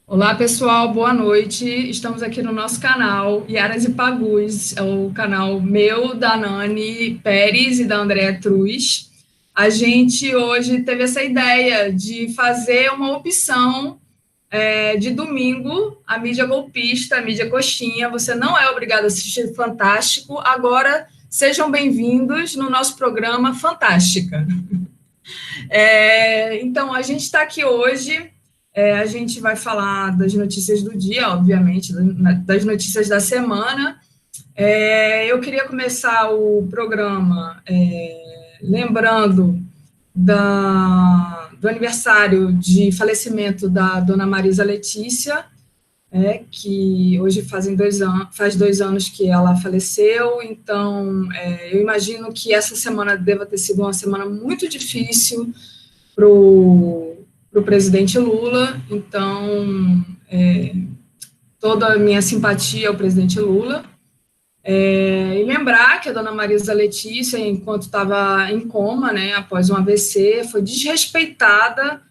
Olá, pessoal, boa noite. Estamos aqui no nosso canal Iaras e Pagus, é o canal meu, da Nani Pérez e da Andréa Truz. A gente hoje teve essa ideia de fazer uma opção de domingo, a mídia golpista, a mídia coxinha. Você não é obrigado a assistir Fantástico. Agora, sejam bem-vindos no nosso programa Fantástica. Então, a gente está aqui hoje, a gente vai falar das notícias do dia, obviamente, das notícias da semana. Eu queria começar o programa lembrando do aniversário de falecimento da dona Marisa Letícia, que hoje faz 2 anos que ela faleceu. Então, eu imagino que essa semana deva ter sido uma semana muito difícil para o presidente Lula. Então, toda a minha simpatia ao presidente Lula. E lembrar que a dona Marisa Letícia, enquanto estava em coma, né, após um AVC, foi desrespeitada,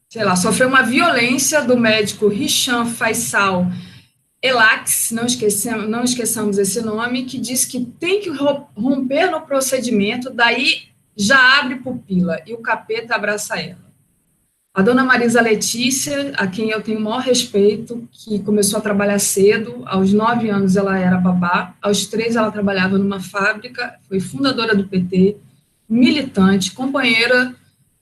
sei lá, sofreu uma violência do médico Hicham Faisal Elax, não esqueçamos esse nome, que diz que tem que romper no procedimento, daí já abre pupila e o capeta abraça ela. A dona Marisa Letícia, a quem eu tenho o maior respeito, que começou a trabalhar cedo, aos 9 anos ela era babá, aos 3 ela trabalhava numa fábrica, foi fundadora do PT, militante, companheira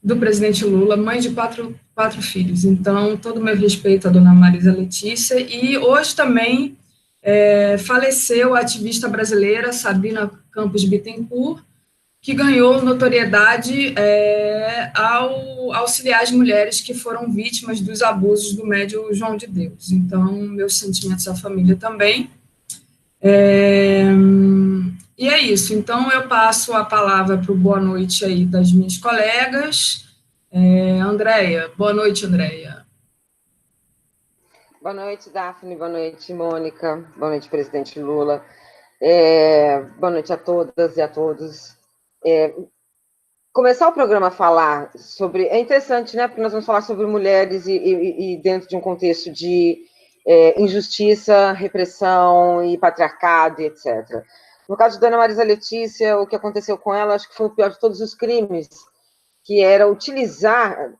do presidente Lula, mãe de quatro filhos. Então, todo o meu respeito à dona Marisa Letícia. E hoje também faleceu a ativista brasileira Sabrina Campos Bittencourt, que ganhou notoriedade ao auxiliar as mulheres que foram vítimas dos abusos do médium João de Deus. Então, meus sentimentos à família também. E é isso. Então, eu passo a palavra para o boa noite aí das minhas colegas. Andréia, boa noite, Andréia. Boa noite, Daphne, boa noite, Mônica, boa noite, presidente Lula. Boa noite a todas e a todos. Começar o programa a falar sobre... É interessante, né? Porque nós vamos falar sobre mulheres e dentro de um contexto de injustiça, repressão e patriarcado e etc. No caso de Dona Marisa Letícia, o que aconteceu com ela, acho que foi o pior de todos os crimes, que era utilizar...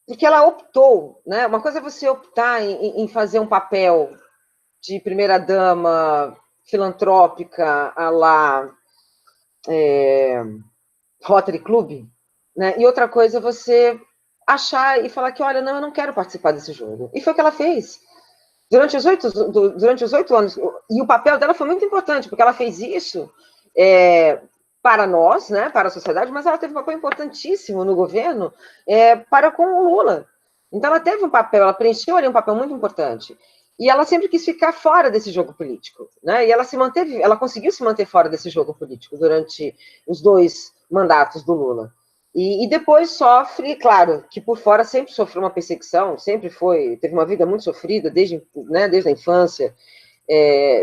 porque ela optou, né? Uma coisa é você optar em fazer um papel de primeira-dama filantrópica à la Rotary Club, né? E outra coisa é você achar e falar que, olha, não, eu não quero participar desse jogo. E foi o que ela fez. Durante os 8 anos, e o papel dela foi muito importante, porque ela fez isso para nós, né, para a sociedade, mas ela teve um papel importantíssimo no governo para com o Lula. Então, ela teve um papel, ela preencheu ali um papel muito importante. E ela sempre quis ficar fora desse jogo político, né? E ela conseguiu se manter fora desse jogo político durante os 2 mandatos do Lula. E depois sofre, claro, que por fora sempre sofreu uma perseguição, teve uma vida muito sofrida desde a infância,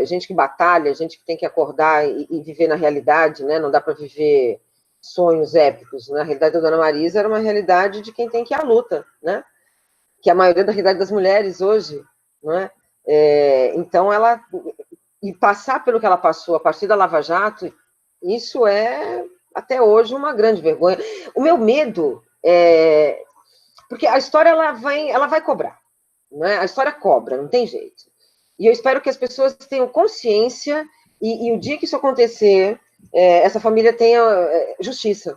gente que batalha, gente que tem que acordar e viver na realidade, né? Não dá para viver sonhos épicos. Na realidade, a Dona Marisa era uma realidade de quem tem que ir à luta, né? Que é a maioria da realidade das mulheres hoje, não é? Então, e passar pelo que ela passou a partir da Lava Jato, isso é, até hoje, uma grande vergonha. O meu medo porque a história ela vai cobrar, né? A história cobra, não tem jeito. E eu espero que as pessoas tenham consciência e o dia que isso acontecer, essa família tenha justiça,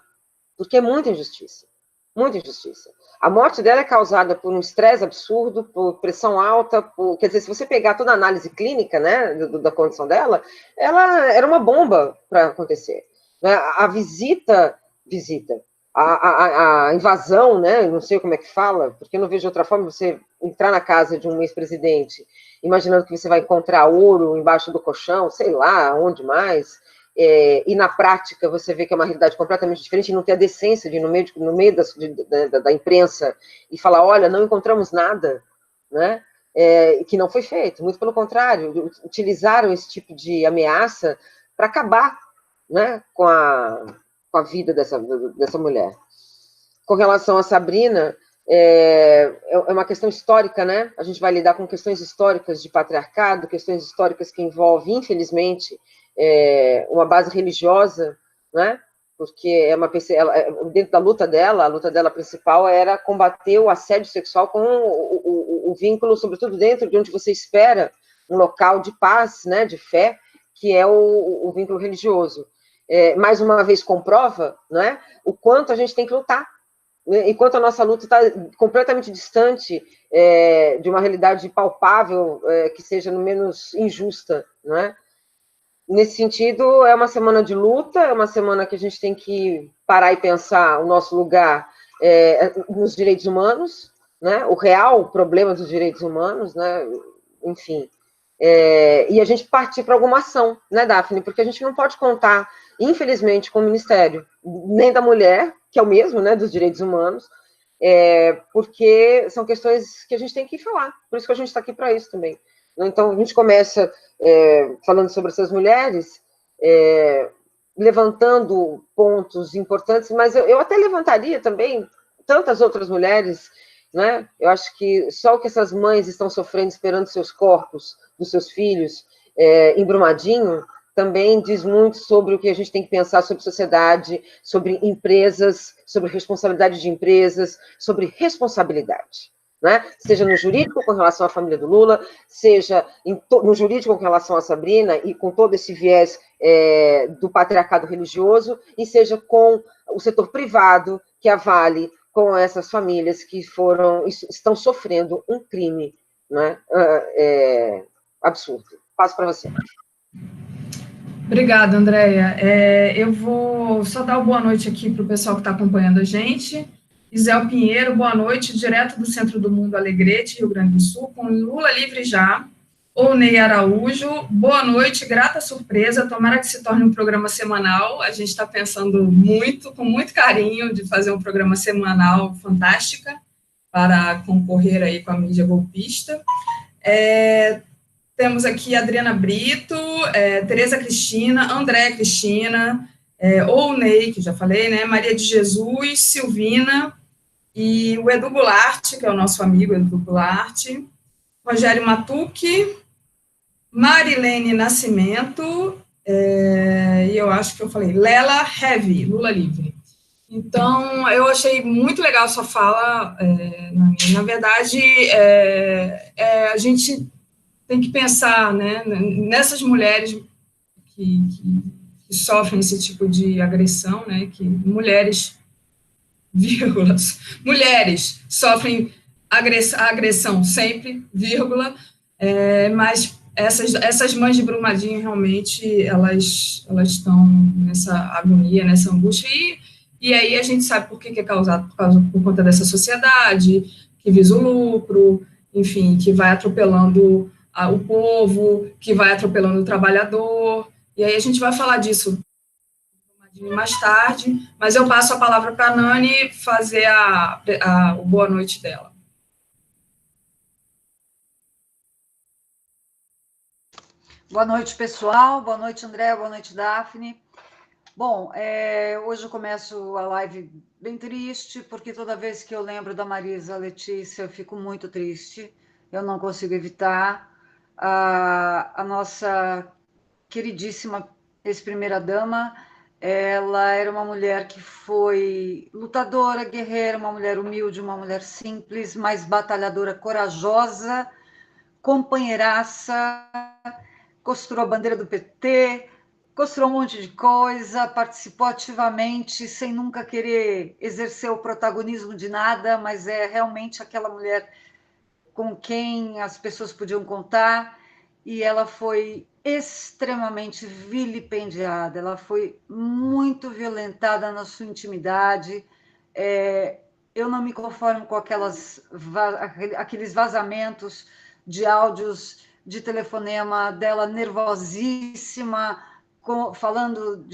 porque é muita injustiça, muita injustiça. A morte dela é causada por um estresse absurdo, por pressão alta, quer dizer, se você pegar toda a análise clínica, né, da condição dela, ela era uma bomba para acontecer. A visita, a invasão, né, não sei como é que fala, porque eu não vejo outra forma você entrar na casa de um ex-presidente imaginando que você vai encontrar ouro embaixo do colchão, sei lá, onde mais, e na prática você vê que é uma realidade completamente diferente, e não ter a decência de ir no meio da imprensa e falar, olha, não encontramos nada, né? Que não foi feito, muito pelo contrário, utilizaram esse tipo de ameaça para acabar, né, com a vida dessa mulher. Com relação a Sabrina, é uma questão histórica, né? A gente vai lidar com questões históricas de patriarcado, questões históricas que envolvem, infelizmente, uma base religiosa, né? Porque dentro da luta dela, a luta dela principal era combater o assédio sexual com o vínculo, sobretudo dentro de onde você espera um local de paz, né, de fé, que é o vínculo religioso. Mais uma vez comprova, né, o quanto a gente tem que lutar, né, enquanto a nossa luta está completamente distante de uma realidade palpável que seja no menos injusta, né? Nesse sentido, é uma semana de luta, é uma semana que a gente tem que parar e pensar o nosso lugar nos direitos humanos, né? O real problema dos direitos humanos, né? Enfim, e a gente partir para alguma ação, né, Daphne? Porque a gente não pode contar, infelizmente, com o Ministério, nem da mulher, que é o mesmo, né, dos direitos humanos, porque são questões que a gente tem que falar, por isso que a gente está aqui para isso também. Então, a gente começa falando sobre essas mulheres, levantando pontos importantes, mas eu até levantaria também tantas outras mulheres, né? Eu acho que só o que essas mães estão sofrendo, esperando seus corpos, dos seus filhos, em Brumadinho, também diz muito sobre o que a gente tem que pensar sobre sociedade, sobre empresas, sobre responsabilidade de empresas, sobre responsabilidade. Né? Seja no jurídico com relação à família do Lula, seja no jurídico com relação a Sabrina e com todo esse viés do patriarcado religioso, e seja com o setor privado que avale com essas famílias que estão sofrendo um crime, né? Absurdo. Passo para você. Obrigada, Andréia. Eu vou só dar uma boa noite aqui para o pessoal que está acompanhando a gente. Isel Pinheiro, boa noite, direto do Centro do Mundo Alegrete, Rio Grande do Sul, com Lula livre já. Ney Araújo, boa noite, grata surpresa, tomara que se torne um programa semanal, a gente está pensando com muito carinho, de fazer um programa semanal fantástica, para concorrer aí com a mídia golpista. Temos aqui Adriana Brito, Tereza Cristina, André Cristina, Ney, que já falei, né, Maria de Jesus, Silvina, e o Edu Goulart, que é o nosso amigo Edu Goulart, Rogério Matucci, Marilene Nascimento, e eu acho que eu falei, Lela Heavy, Lula Livre. Então, eu achei muito legal a sua fala, na verdade, a gente tem que pensar, né, nessas mulheres que sofrem esse tipo de agressão, né, que mulheres sofrem agressão sempre, vírgula, mas essas mães de Brumadinho, realmente, elas estão nessa agonia, nessa angústia, e aí a gente sabe por que é causado, por conta dessa sociedade, que visa o lucro, enfim, que vai atropelando o povo, que vai atropelando o trabalhador, e aí a gente vai falar disso mais tarde, mas eu passo a palavra para a Nani fazer o boa noite dela. Boa noite, pessoal. Boa noite, André. Boa noite, Daphne. Bom, hoje eu começo a live bem triste, porque toda vez que eu lembro da Marisa Letícia, eu fico muito triste. Eu não consigo evitar. A nossa queridíssima ex-primeira-dama, ela era uma mulher que foi lutadora, guerreira, uma mulher humilde, uma mulher simples, mas batalhadora, corajosa, companheiraça, costurou a bandeira do PT, costurou um monte de coisa, participou ativamente, sem nunca querer exercer o protagonismo de nada, mas é realmente aquela mulher com quem as pessoas podiam contar, e ela foi extremamente vilipendiada, ela foi muito violentada na sua intimidade. Eu não me conformo com aqueles vazamentos de áudios de telefonema dela nervosíssima, falando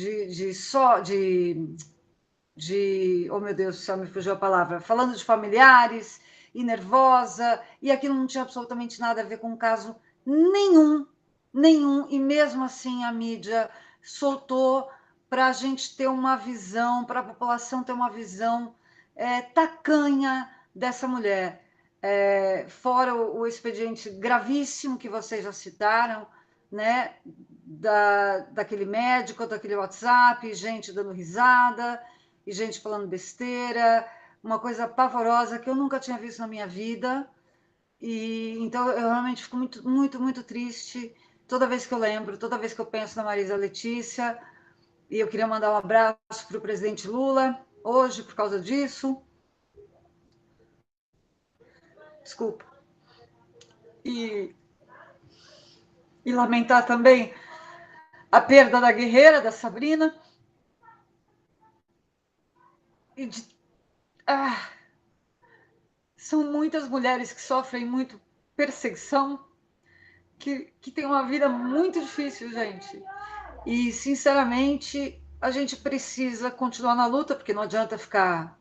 oh meu Deus do céu, me fugiu a palavra, falando de familiares e nervosa, e aquilo não tinha absolutamente nada a ver com o caso nenhum, e mesmo assim a mídia soltou para a gente ter uma visão, para a população ter uma visão tacanha dessa mulher. Fora o expediente gravíssimo que vocês já citaram, né, daquele médico, daquele WhatsApp, gente dando risada, e gente falando besteira, uma coisa pavorosa que eu nunca tinha visto na minha vida. E então eu realmente fico muito, muito, muito triste toda vez que eu lembro, toda vez que eu penso na Marisa Letícia. E eu queria mandar um abraço para o presidente Lula hoje por causa disso. Desculpa. E lamentar também a perda da guerreira, da Sabrina. São muitas mulheres que sofrem muito perseguição, que têm uma vida muito difícil, gente. E, sinceramente, a gente precisa continuar na luta, porque não adianta ficar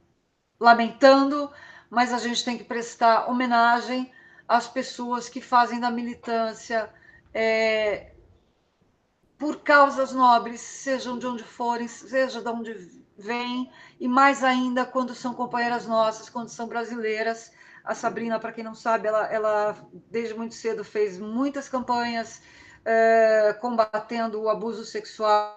lamentando, mas a gente tem que prestar homenagem às pessoas que fazem da militância por causas nobres, sejam de onde forem, seja de onde vêm, e mais ainda quando são companheiras nossas, quando são brasileiras. A Sabrina, para quem não sabe, ela desde muito cedo fez muitas campanhas combatendo o abuso sexual,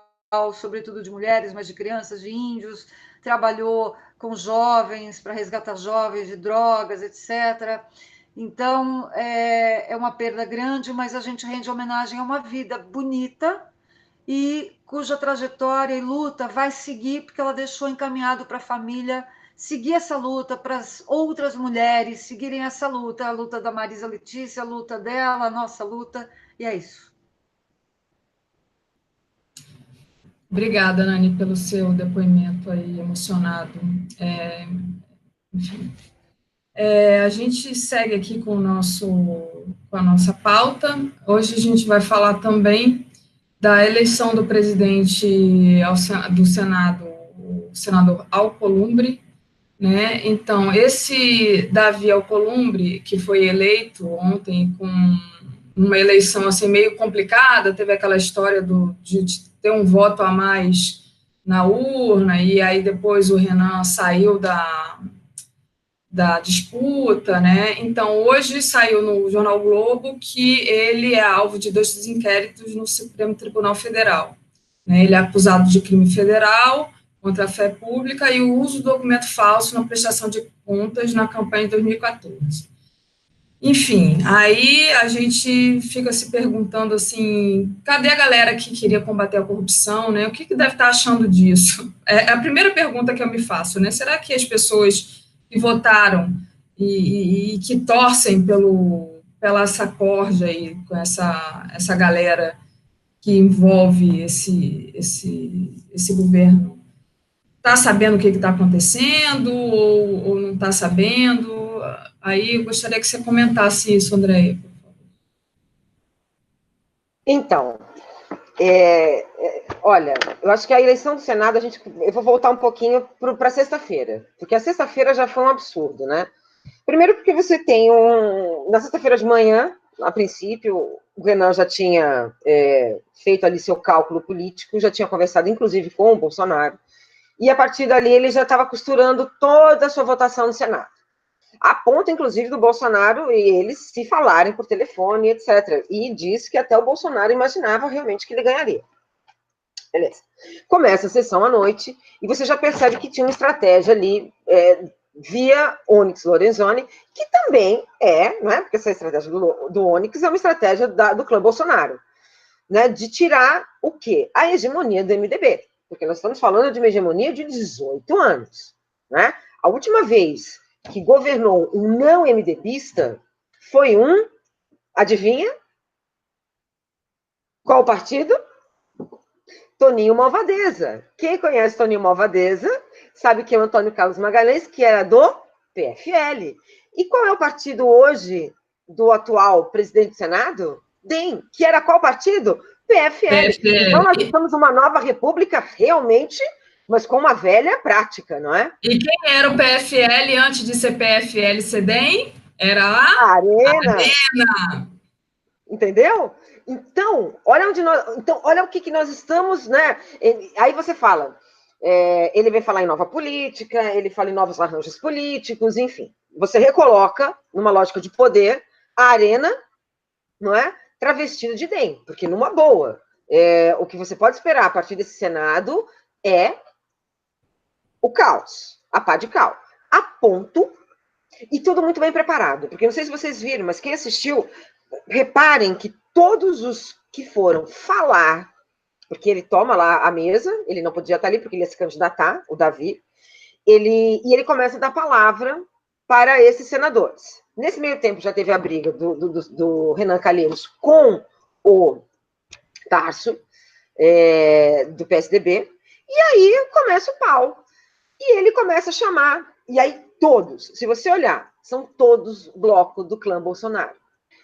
sobretudo de mulheres, mas de crianças, de índios, trabalhou com jovens, para resgatar jovens de drogas, etc. Então, é uma perda grande, mas a gente rende homenagem a uma vida bonita e cuja trajetória e luta vai seguir, porque ela deixou encaminhado para a família seguir essa luta, para as outras mulheres seguirem essa luta, a luta da Marisa Letícia, a luta dela, a nossa luta, e é isso. Obrigada, Nani, pelo seu depoimento aí emocionado. Enfim. A gente segue aqui com a nossa pauta. Hoje a gente vai falar também da eleição do presidente do Senado, o senador Alcolumbre, né? Então, esse Davi Alcolumbre, que foi eleito ontem com uma eleição assim meio complicada, teve aquela história de ter um voto a mais na urna, e aí depois o Renan saiu da disputa, né? Então, hoje saiu no Jornal Globo que ele é alvo de 2 inquéritos no Supremo Tribunal Federal, né? Ele é acusado de crime federal contra a fé pública e o uso do documento falso na prestação de contas na campanha de 2014. Enfim, aí a gente fica se perguntando assim, cadê a galera que queria combater a corrupção, né? O que deve estar achando disso? É a primeira pergunta que eu me faço, né? Será que as pessoas que votaram e que torcem pela essa corja aí, com essa galera que envolve esse governo, está sabendo o que está acontecendo ou não está sabendo? Aí eu gostaria que você comentasse isso, Andréia, por favor. Então, olha, eu acho que a eleição do Senado, eu vou voltar um pouquinho para sexta-feira, porque a sexta-feira já foi um absurdo, né? Primeiro porque você tem na sexta-feira de manhã, a princípio, o Renan já tinha feito ali seu cálculo político, já tinha conversado, inclusive, com o Bolsonaro, e a partir dali ele já estava costurando toda a sua votação no Senado. A ponto, inclusive, do Bolsonaro e eles se falarem por telefone, etc. E diz que até o Bolsonaro imaginava realmente que ele ganharia. Beleza. Começa a sessão à noite e você já percebe que tinha uma estratégia ali via Onyx Lorenzoni, que também não é? Porque essa estratégia do Onyx é uma estratégia do clã Bolsonaro, né? De tirar o quê? A hegemonia do MDB. Porque nós estamos falando de uma hegemonia de 18 anos, né? A última vez que governou um não MDBista foi adivinha? Qual partido? Toninho Malvadeza. Quem conhece Toninho Malvadeza sabe que é o Antônio Carlos Magalhães, que era do PFL. E qual é o partido hoje do atual presidente do Senado? DEM, que era qual partido? PFL. Então nós estamos numa nova república realmente, mas com uma velha prática, não é? E quem era o PFL antes de ser PFL-CDEM? Era a Arena. Entendeu? Então, olha o que nós estamos, né? Aí você fala, ele vem falar em nova política, ele fala em novos arranjos políticos, enfim. Você recoloca, numa lógica de poder, a arena, não é? Travestida de DEM, porque numa boa, o que você pode esperar a partir desse Senado é o caos, a pá de cal. A ponto, e tudo muito bem preparado, porque não sei se vocês viram, mas quem assistiu, reparem que todos os que foram falar, porque ele toma lá a mesa, ele não podia estar ali porque ele ia se candidatar, o Davi, ele começa a dar palavra para esses senadores. Nesse meio tempo já teve a briga do Renan Calheiros com o Tarso, do PSDB, e aí começa o pau. E ele começa a chamar, e aí todos, se você olhar, são todos bloco do clã Bolsonaro.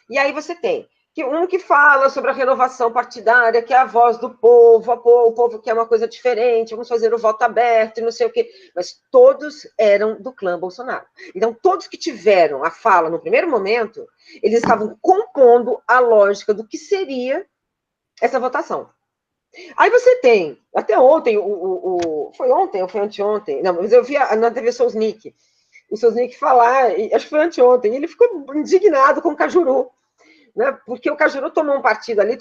E aí você tem um que fala sobre a renovação partidária, que é a voz do povo, o povo quer uma coisa diferente, vamos fazer o voto aberto e não sei o quê. Mas todos eram do clã Bolsonaro. Então, todos que tiveram a fala no primeiro momento, eles estavam compondo a lógica do que seria essa votação. Aí você tem, até ontem, foi ontem ou foi anteontem? Não, mas eu vi na TV Sousnik, o Sousnik falar, acho que foi anteontem, ele ficou indignado com o Cajuru, né? Porque o Cajuru tomou um partido ali,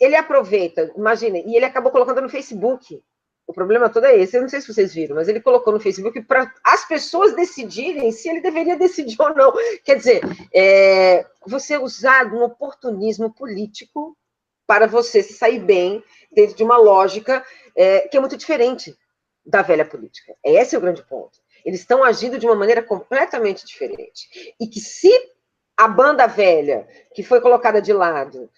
ele aproveita, imagina, e ele acabou colocando no Facebook. O problema todo é esse, eu não sei se vocês viram, mas ele colocou no Facebook para as pessoas decidirem se ele deveria decidir ou não. Quer dizer, você usar um oportunismo político para você se sair bem dentro de uma lógica que é muito diferente da velha política. Esse é o grande ponto. Eles estão agindo de uma maneira completamente diferente. E que se a banda velha, que foi colocada de lado,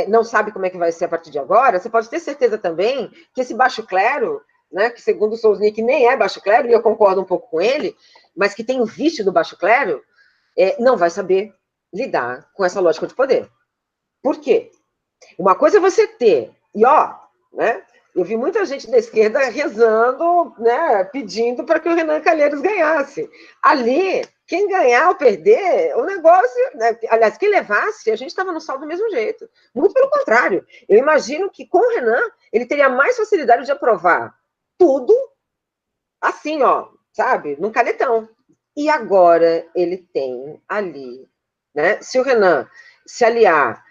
não sabe como é que vai ser a partir de agora, você pode ter certeza também que esse baixo clero, né, que segundo o Sousnik nem é baixo clero, e eu concordo um pouco com ele, mas que tem o vício do baixo clero, não vai saber lidar com essa lógica de poder. Por quê? Uma coisa é você ter, né, eu vi muita gente da esquerda rezando, né, pedindo para que o Renan Calheiros ganhasse. Ali, quem ganhar ou perder, o negócio, né, aliás, quem levasse, a gente estava no saldo do mesmo jeito. Muito pelo contrário. Eu imagino que com o Renan, ele teria mais facilidade de aprovar tudo assim, sabe, num canetão. E agora ele tem ali, né, se o Renan se aliar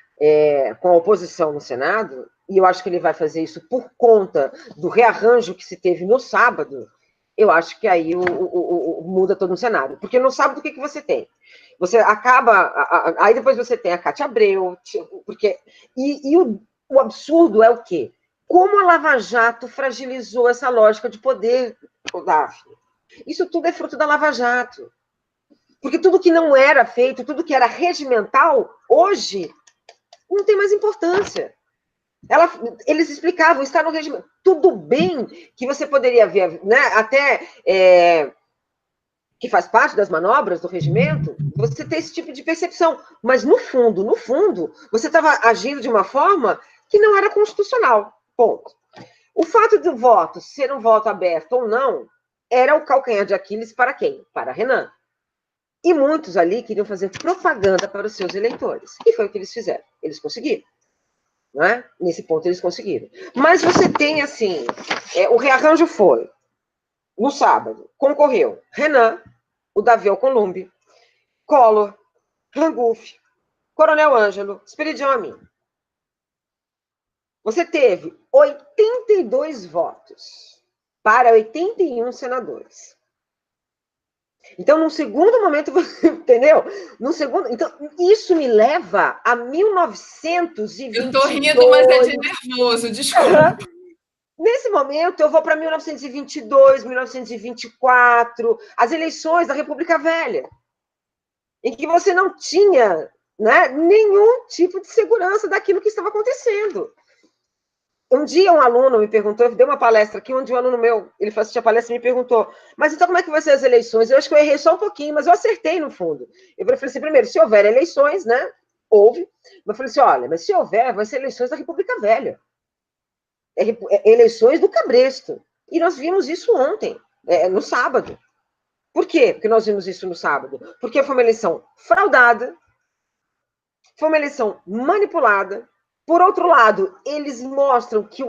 com a oposição no Senado, e eu acho que ele vai fazer isso por conta do rearranjo que se teve no sábado, eu acho que aí muda todo o cenário. Porque no sábado, o que você tem? Você acaba... Aí depois você tem a Cátia Abreu, porque... E o absurdo é o quê? Como a Lava Jato fragilizou essa lógica de poder, Daphne. Isso tudo é fruto da Lava Jato. Porque tudo que não era feito, tudo que era regimental, hoje não tem mais importância. Eles explicavam, está no regimento. Tudo bem que você poderia ver, né, até que faz parte das manobras do regimento, você tem esse tipo de percepção. Mas, no fundo, você estava agindo de uma forma que não era constitucional. Ponto. O fato do voto ser um voto aberto ou não era o calcanhar de Aquiles para quem? Para Renan. E muitos ali queriam fazer propaganda para os seus eleitores. E foi o que eles fizeram. Eles conseguiram. Não é? Nesse ponto eles conseguiram. Mas você tem, assim, o rearranjo foi, no sábado, concorreu Renan, o Davi Alcolumbre, Collor, Rangufe, Coronel Ângelo, Esperidião Amin. Você teve 82 votos para 81 senadores. Então, num segundo momento, entendeu? Então, isso me leva a 1922. Eu estou rindo, mas é de nervoso, desculpa. Nesse momento, eu vou para 1922, 1924, as eleições da República Velha, em que você não tinha, né, nenhum tipo de segurança daquilo que estava acontecendo. Um dia um aluno me perguntou, eu dei uma palestra aqui, onde um aluno meu, ele foi assistir a palestra e me perguntou, mas então como é que vai ser as eleições? Eu acho que eu errei só um pouquinho, mas eu acertei no fundo. Eu falei assim, primeiro, se houver eleições, né, houve, eu falei assim, olha, mas se houver, vai ser eleições da República Velha. Eleições do Cabresto. E nós vimos isso ontem, no sábado. Por quê que nós vimos isso no sábado? Porque foi uma eleição fraudada, foi uma eleição manipulada. Por outro lado, eles mostram que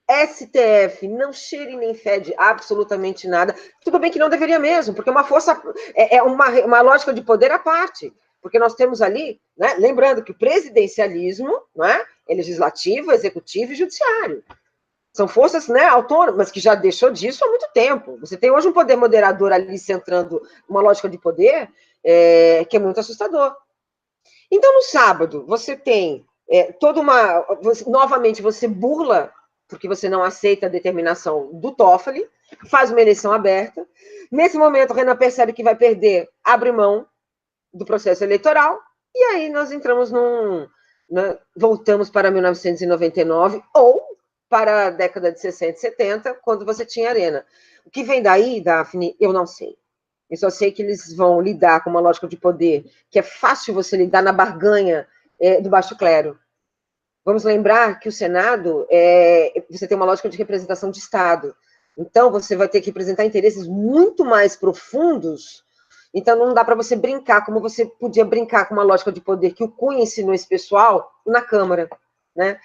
STF não cheira e nem fede absolutamente nada. Tudo bem que não deveria mesmo, porque uma força é uma lógica de poder à parte. Porque nós temos ali, né, lembrando que o presidencialismo, né, é legislativo, executivo e judiciário. São forças, né, autônomas, que já deixou disso há muito tempo. Você tem hoje um poder moderador ali centrando uma lógica de poder que é muito assustador. Então, no sábado, você tem toda uma... novamente, você burla, porque você não aceita a determinação do Toffoli, faz uma eleição aberta. Nesse momento, o Renan percebe que vai perder, abre mão do processo eleitoral, e aí nós entramos voltamos para 1999, ou para a década de 60 e 70, quando você tinha Arena. O que vem daí, Daphne, eu não sei. Eu só sei que eles vão lidar com uma lógica de poder que é fácil você lidar na barganha do baixo clero. Vamos lembrar que o Senado, você tem uma lógica de representação de Estado. Então, você vai ter que representar interesses muito mais profundos. Então, não dá para você brincar como você podia brincar com uma lógica de poder que o Cunha ensinou esse pessoal na Câmara. Né?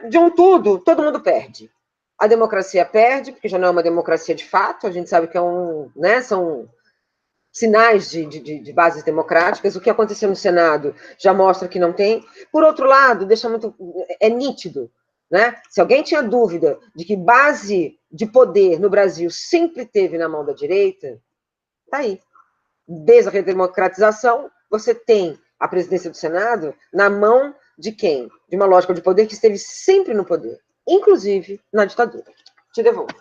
De um tudo, todo mundo perde. A democracia perde, porque já não é uma democracia de fato, a gente sabe que são sinais de bases democráticas. O que aconteceu no Senado já mostra que não tem. Por outro lado, é nítido, né? Se alguém tinha dúvida de que base de poder no Brasil sempre teve na mão da direita, está aí. Desde a redemocratização, você tem a presidência do Senado na mão de quem? De uma lógica de poder que esteve sempre no poder, inclusive na ditadura. Te devolvo.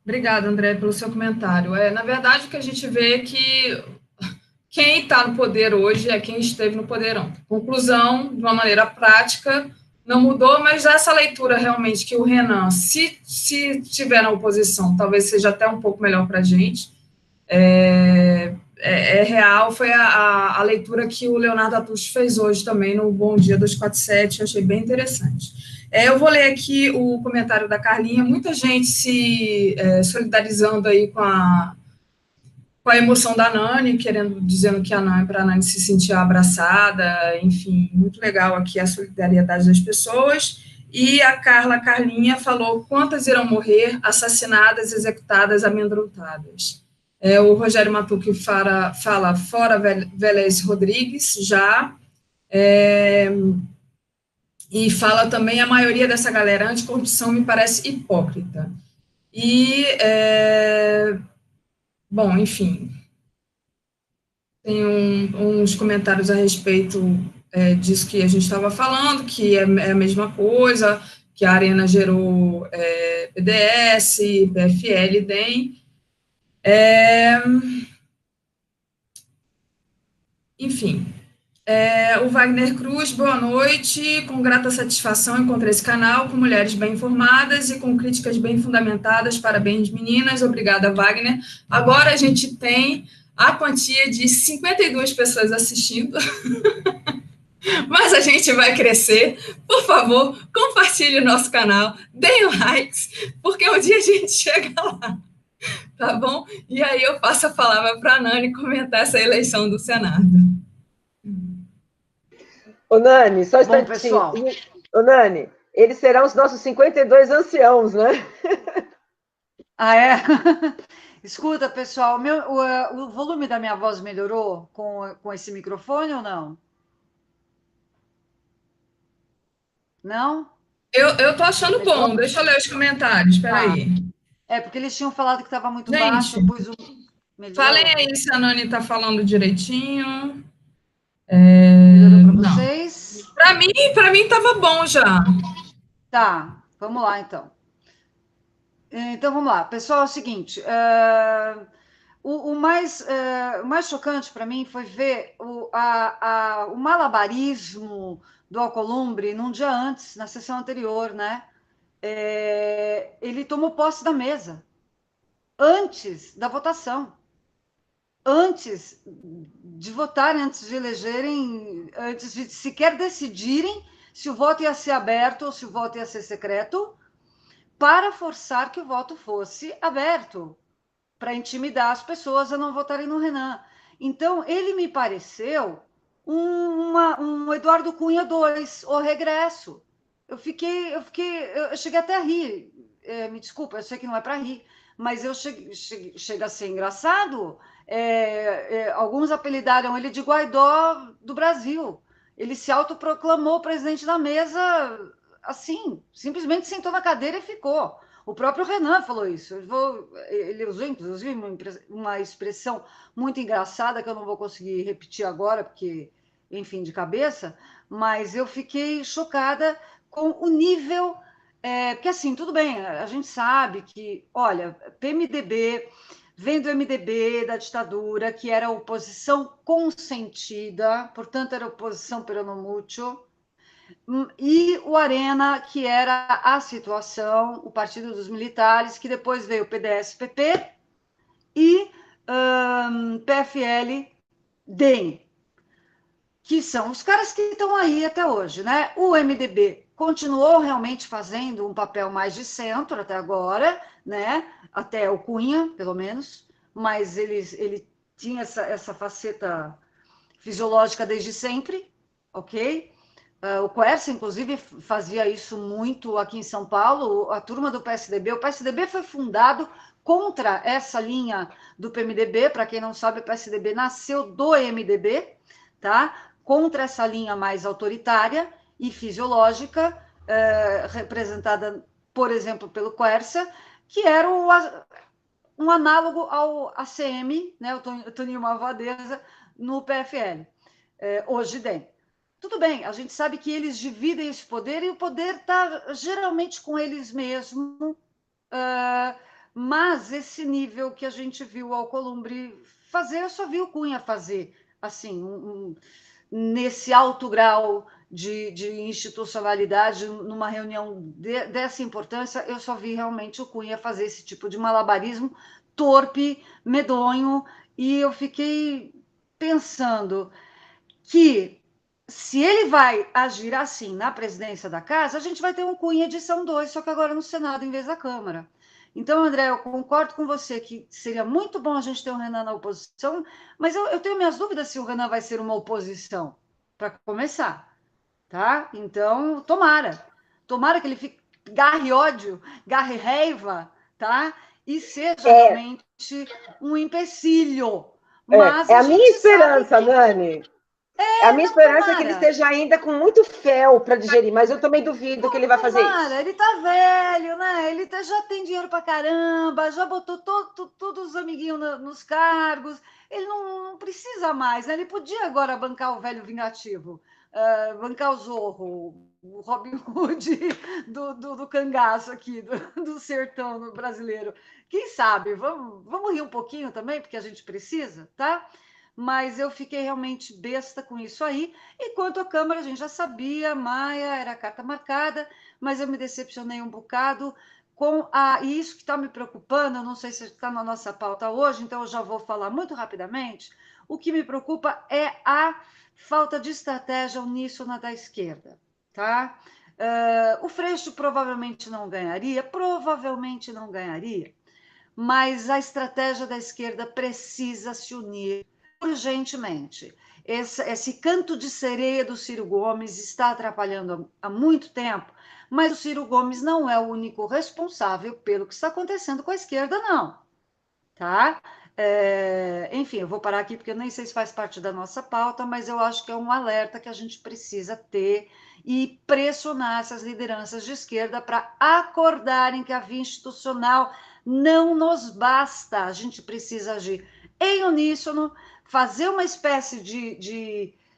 Obrigada, André, pelo seu comentário. Na verdade, o que a gente vê é que quem está no poder hoje é quem esteve no poder ontem. Conclusão, de uma maneira prática, não mudou, mas essa leitura realmente que o Renan, se estiver na oposição, talvez seja até um pouco melhor para a gente, é real, foi a leitura que o Leonardo Atucho fez hoje também no Bom Dia 247, eu achei bem interessante. Eu vou ler aqui o comentário da Carlinha, muita gente se solidarizando aí com a emoção da Nani, dizendo que para a Nani se sentir abraçada, enfim, muito legal aqui a solidariedade das pessoas. E a Carlinha falou quantas irão morrer assassinadas, executadas, amedrontadas. O Rogério Matucci fala fora Vélez Rodrigues, já, e fala também a maioria dessa galera anticorrupção me parece hipócrita. E, bom, enfim, tem uns comentários a respeito disso que a gente estava falando, que é a mesma coisa, que a Arena gerou PDS, PFL, DEM. Enfim, o Wagner Cruz, boa noite, com grata satisfação encontrei esse canal com mulheres bem informadas e com críticas bem fundamentadas, parabéns meninas, obrigada Wagner. Agora a gente tem a quantia de 52 pessoas assistindo, mas a gente vai crescer, por favor, compartilhe o nosso canal, deem likes, porque um dia a gente chega lá. Tá bom? E aí eu passo a palavra para a Nani comentar essa eleição do Senado. Ô, Nani, só um instantinho. Pessoal. Ô, Nani, eles serão os nossos 52 anciãos, né? Ah, é? Escuta, pessoal, o volume da minha voz melhorou com esse microfone ou não? Não? Eu tô achando bom, deixa eu ler os comentários, espera aí. Porque eles tinham falado que estava muito baixo, depois falem aí se a Nani está falando direitinho. Melhorou para vocês? Para mim estava bom já. Tá, vamos lá então. Então vamos lá, pessoal, é o seguinte, o mais chocante para mim foi ver o malabarismo do Alcolumbre num dia antes, na sessão anterior, né? Ele tomou posse da mesa antes da votação, antes de votarem, antes de elegerem, antes de sequer decidirem se o voto ia ser aberto ou se o voto ia ser secreto, para forçar que o voto fosse aberto, para intimidar as pessoas a não votarem no Renan. Então, ele me pareceu um Eduardo Cunha II, o regresso. eu cheguei até a rir. Me desculpa, eu sei que não é para rir, mas chega a ser engraçado. Alguns apelidaram ele de Guaidó do Brasil. Ele se autoproclamou presidente da mesa, assim, simplesmente sentou na cadeira e ficou. O próprio Renan falou isso. Ele usou, inclusive, uma expressão muito engraçada, que eu não vou conseguir repetir agora, porque, enfim, de cabeça, mas eu fiquei chocada com o nível... porque, assim, tudo bem, a gente sabe que, olha, PMDB vem do MDB, da ditadura, que era oposição consentida, portanto, era oposição peronomútil, e o Arena, que era a situação, o Partido dos Militares, que depois veio o PDS-PP e PFL-DEM, que são os caras que estão aí até hoje, né? O MDB continuou realmente fazendo um papel mais de centro até agora, né? Até o Cunha, pelo menos, mas ele tinha essa faceta fisiológica desde sempre, ok? O Quercia, inclusive, fazia isso muito aqui em São Paulo, a turma do PSDB. O PSDB foi fundado contra essa linha do PMDB, para quem não sabe, o PSDB nasceu do MDB, tá? Contra essa linha mais autoritária e fisiológica, representada, por exemplo, pelo Quercia, que era um análogo ao ACM, né, o Toninho Malvadeza, no PFL, hoje DEM. Tudo bem, a gente sabe que eles dividem esse poder e o poder está geralmente com eles mesmos, mas esse nível que a gente viu o Alcolumbre fazer, eu só vi o Cunha fazer, assim, nesse alto grau de institucionalidade, numa reunião dessa importância, eu só vi realmente o Cunha fazer esse tipo de malabarismo torpe, medonho, e eu fiquei pensando que se ele vai agir assim na presidência da casa, a gente vai ter um Cunha edição 2, só que agora no Senado em vez da Câmara. Então, André, eu concordo com você que seria muito bom a gente ter o Renan na oposição, mas eu tenho minhas dúvidas se o Renan vai ser uma oposição, para começar, tá? Então, tomara que ele garre ódio, garre raiva, tá? E seja realmente um empecilho. Mas a minha esperança, que... Nani. A minha esperança é que ele esteja ainda com muito fel para digerir, mas eu também duvido que ele vai fazer isso. Ele tá velho, né? Ele já tem dinheiro para caramba, já botou todos os amiguinhos nos cargos. Ele não precisa mais, né? Ele podia agora bancar o velho vingativo, bancar o Zorro, o Robin Hood do cangaço aqui, do sertão brasileiro. Quem sabe? Vamos rir um pouquinho também, porque a gente precisa, tá? Mas eu fiquei realmente besta com isso aí. E quanto à Câmara, a gente já sabia, Maia era a carta marcada, mas eu me decepcionei um bocado com e isso que está me preocupando, eu não sei se está na nossa pauta hoje, então eu já vou falar muito rapidamente. O que me preocupa é a falta de estratégia uníssona da esquerda, tá? O Freixo provavelmente não ganharia, mas a estratégia da esquerda precisa se unir urgentemente. Esse canto de sereia do Ciro Gomes está atrapalhando há muito tempo, mas o Ciro Gomes não é o único responsável pelo que está acontecendo com a esquerda, não. Tá? Enfim, eu vou parar aqui porque eu nem sei se faz parte da nossa pauta, mas eu acho que é um alerta que a gente precisa ter e pressionar essas lideranças de esquerda para acordarem que a via institucional não nos basta. A gente precisa agir em uníssono, fazer uma espécie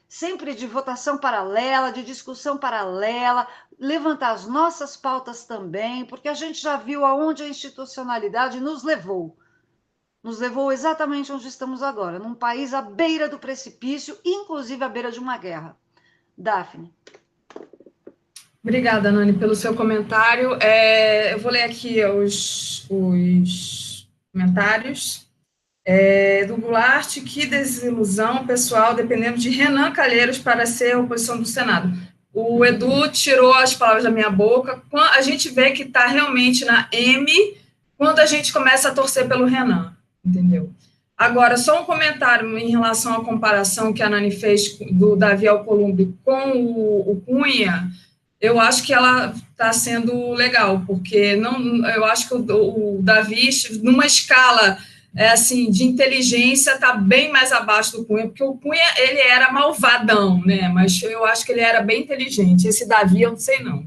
sempre de votação paralela, de discussão paralela, levantar as nossas pautas também, porque a gente já viu aonde a institucionalidade nos levou. Nos levou exatamente onde estamos agora, num país à beira do precipício, inclusive à beira de uma guerra. Daphne. Obrigada, Nani, pelo seu comentário. Eu vou ler aqui os comentários. Do Goulart, que desilusão pessoal, dependendo de Renan Calheiros para ser a oposição do Senado. O Edu tirou as palavras da minha boca. A gente vê que está realmente na M quando a gente começa a torcer pelo Renan, entendeu? Agora, só um comentário em relação à comparação que a Nani fez do Davi Alcolumbre com o Cunha. eu acho que ela está sendo legal, porque não, eu acho que o Davi, numa escala assim, de inteligência, está bem mais abaixo do Cunha, porque o Cunha, ele era malvadão, né? Mas eu acho que ele era bem inteligente. Esse Davi, eu não sei não.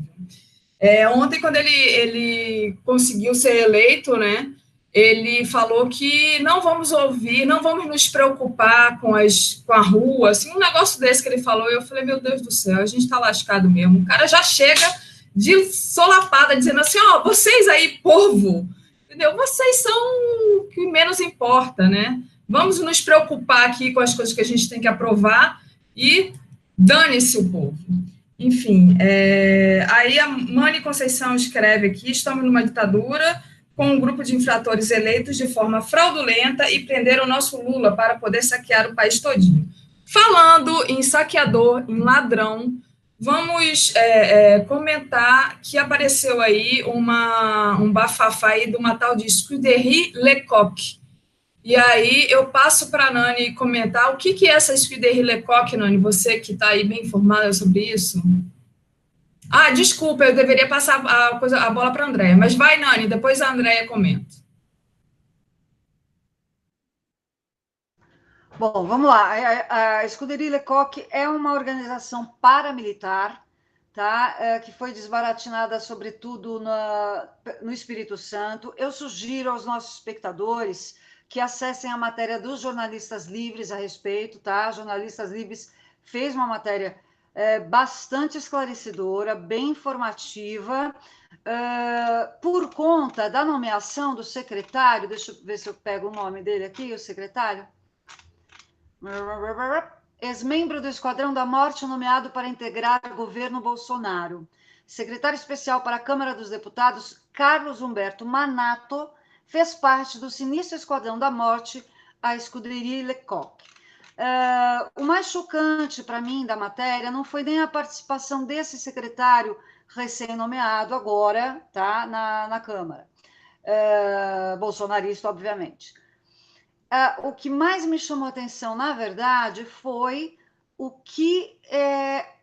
Ontem, quando ele conseguiu ser eleito, né? Ele falou que não vamos ouvir, não vamos nos preocupar com a rua, assim, um negócio desse que ele falou, eu falei, meu Deus do céu, a gente está lascado mesmo. O cara já chega de solapada, dizendo assim, ó, vocês aí, povo, entendeu? Vocês são o que menos importa, né? Vamos nos preocupar aqui com as coisas que a gente tem que aprovar e dane-se o povo. Enfim, aí a Mani Conceição escreve aqui, estamos numa ditadura com um grupo de infratores eleitos de forma fraudulenta e prenderam o nosso Lula para poder saquear o país todinho. Falando em saqueador, em ladrão, vamos comentar que apareceu aí um bafafá aí de uma tal de Scuderie Lecoq. E aí eu passo para a Nani comentar o que é essa Scuderie Lecoq, Nani, você que está aí bem informada sobre isso. Ah, desculpa, eu deveria passar a bola para a Andréia, mas vai, Nani, depois a Andréia comenta. Bom, vamos lá. A Scuderie Lecoq é uma organização paramilitar, tá? Que foi desbaratinada, sobretudo, no Espírito Santo. Eu sugiro aos nossos espectadores que acessem a matéria dos Jornalistas Livres a respeito, tá? Jornalistas Livres fez uma matéria bastante esclarecedora, bem informativa, por conta da nomeação do secretário, deixa eu ver se eu pego o nome dele aqui, o secretário, ex-membro do Esquadrão da Morte nomeado para integrar o governo Bolsonaro. Secretário especial para a Câmara dos Deputados, Carlos Humberto Manato, fez parte do sinistro Esquadrão da Morte, a Scuderie Lecoq. O mais chocante para mim da matéria não foi nem a participação desse secretário recém-nomeado agora, tá, na Câmara, bolsonarista, obviamente. O que mais me chamou a atenção, na verdade, foi o que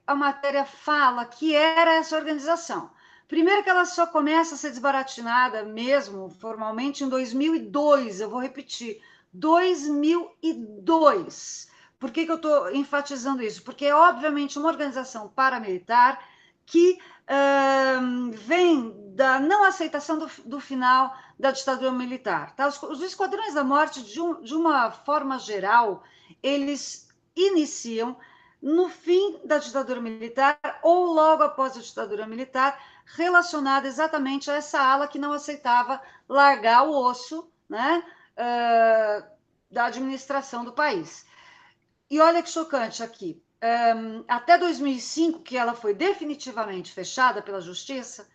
a matéria fala que era essa organização. Primeiro que ela só começa a ser desbaratinada mesmo, formalmente, em 2002, eu vou repetir, 2002. Por que eu estou enfatizando isso? Porque é, obviamente, uma organização paramilitar que vem da não aceitação do final da ditadura militar. Tá? Os esquadrões da morte, de uma forma geral, eles iniciam no fim da ditadura militar ou logo após a ditadura militar, relacionada exatamente a essa ala que não aceitava largar o osso, né, da administração do país. E olha que chocante aqui. Até 2005, que ela foi definitivamente fechada pela Justiça,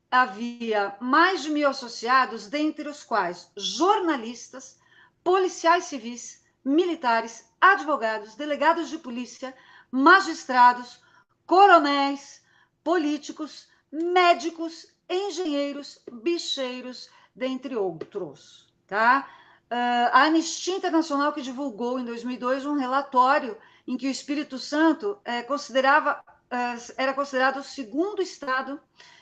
havia mais de 1.000 associados, dentre os quais jornalistas, policiais civis, militares, advogados, delegados de polícia, magistrados, coronéis, políticos, médicos, engenheiros, bicheiros, dentre outros, tá? A Anistia Internacional, que divulgou em 2002 um relatório em que o Espírito Santo era considerado o segundo estado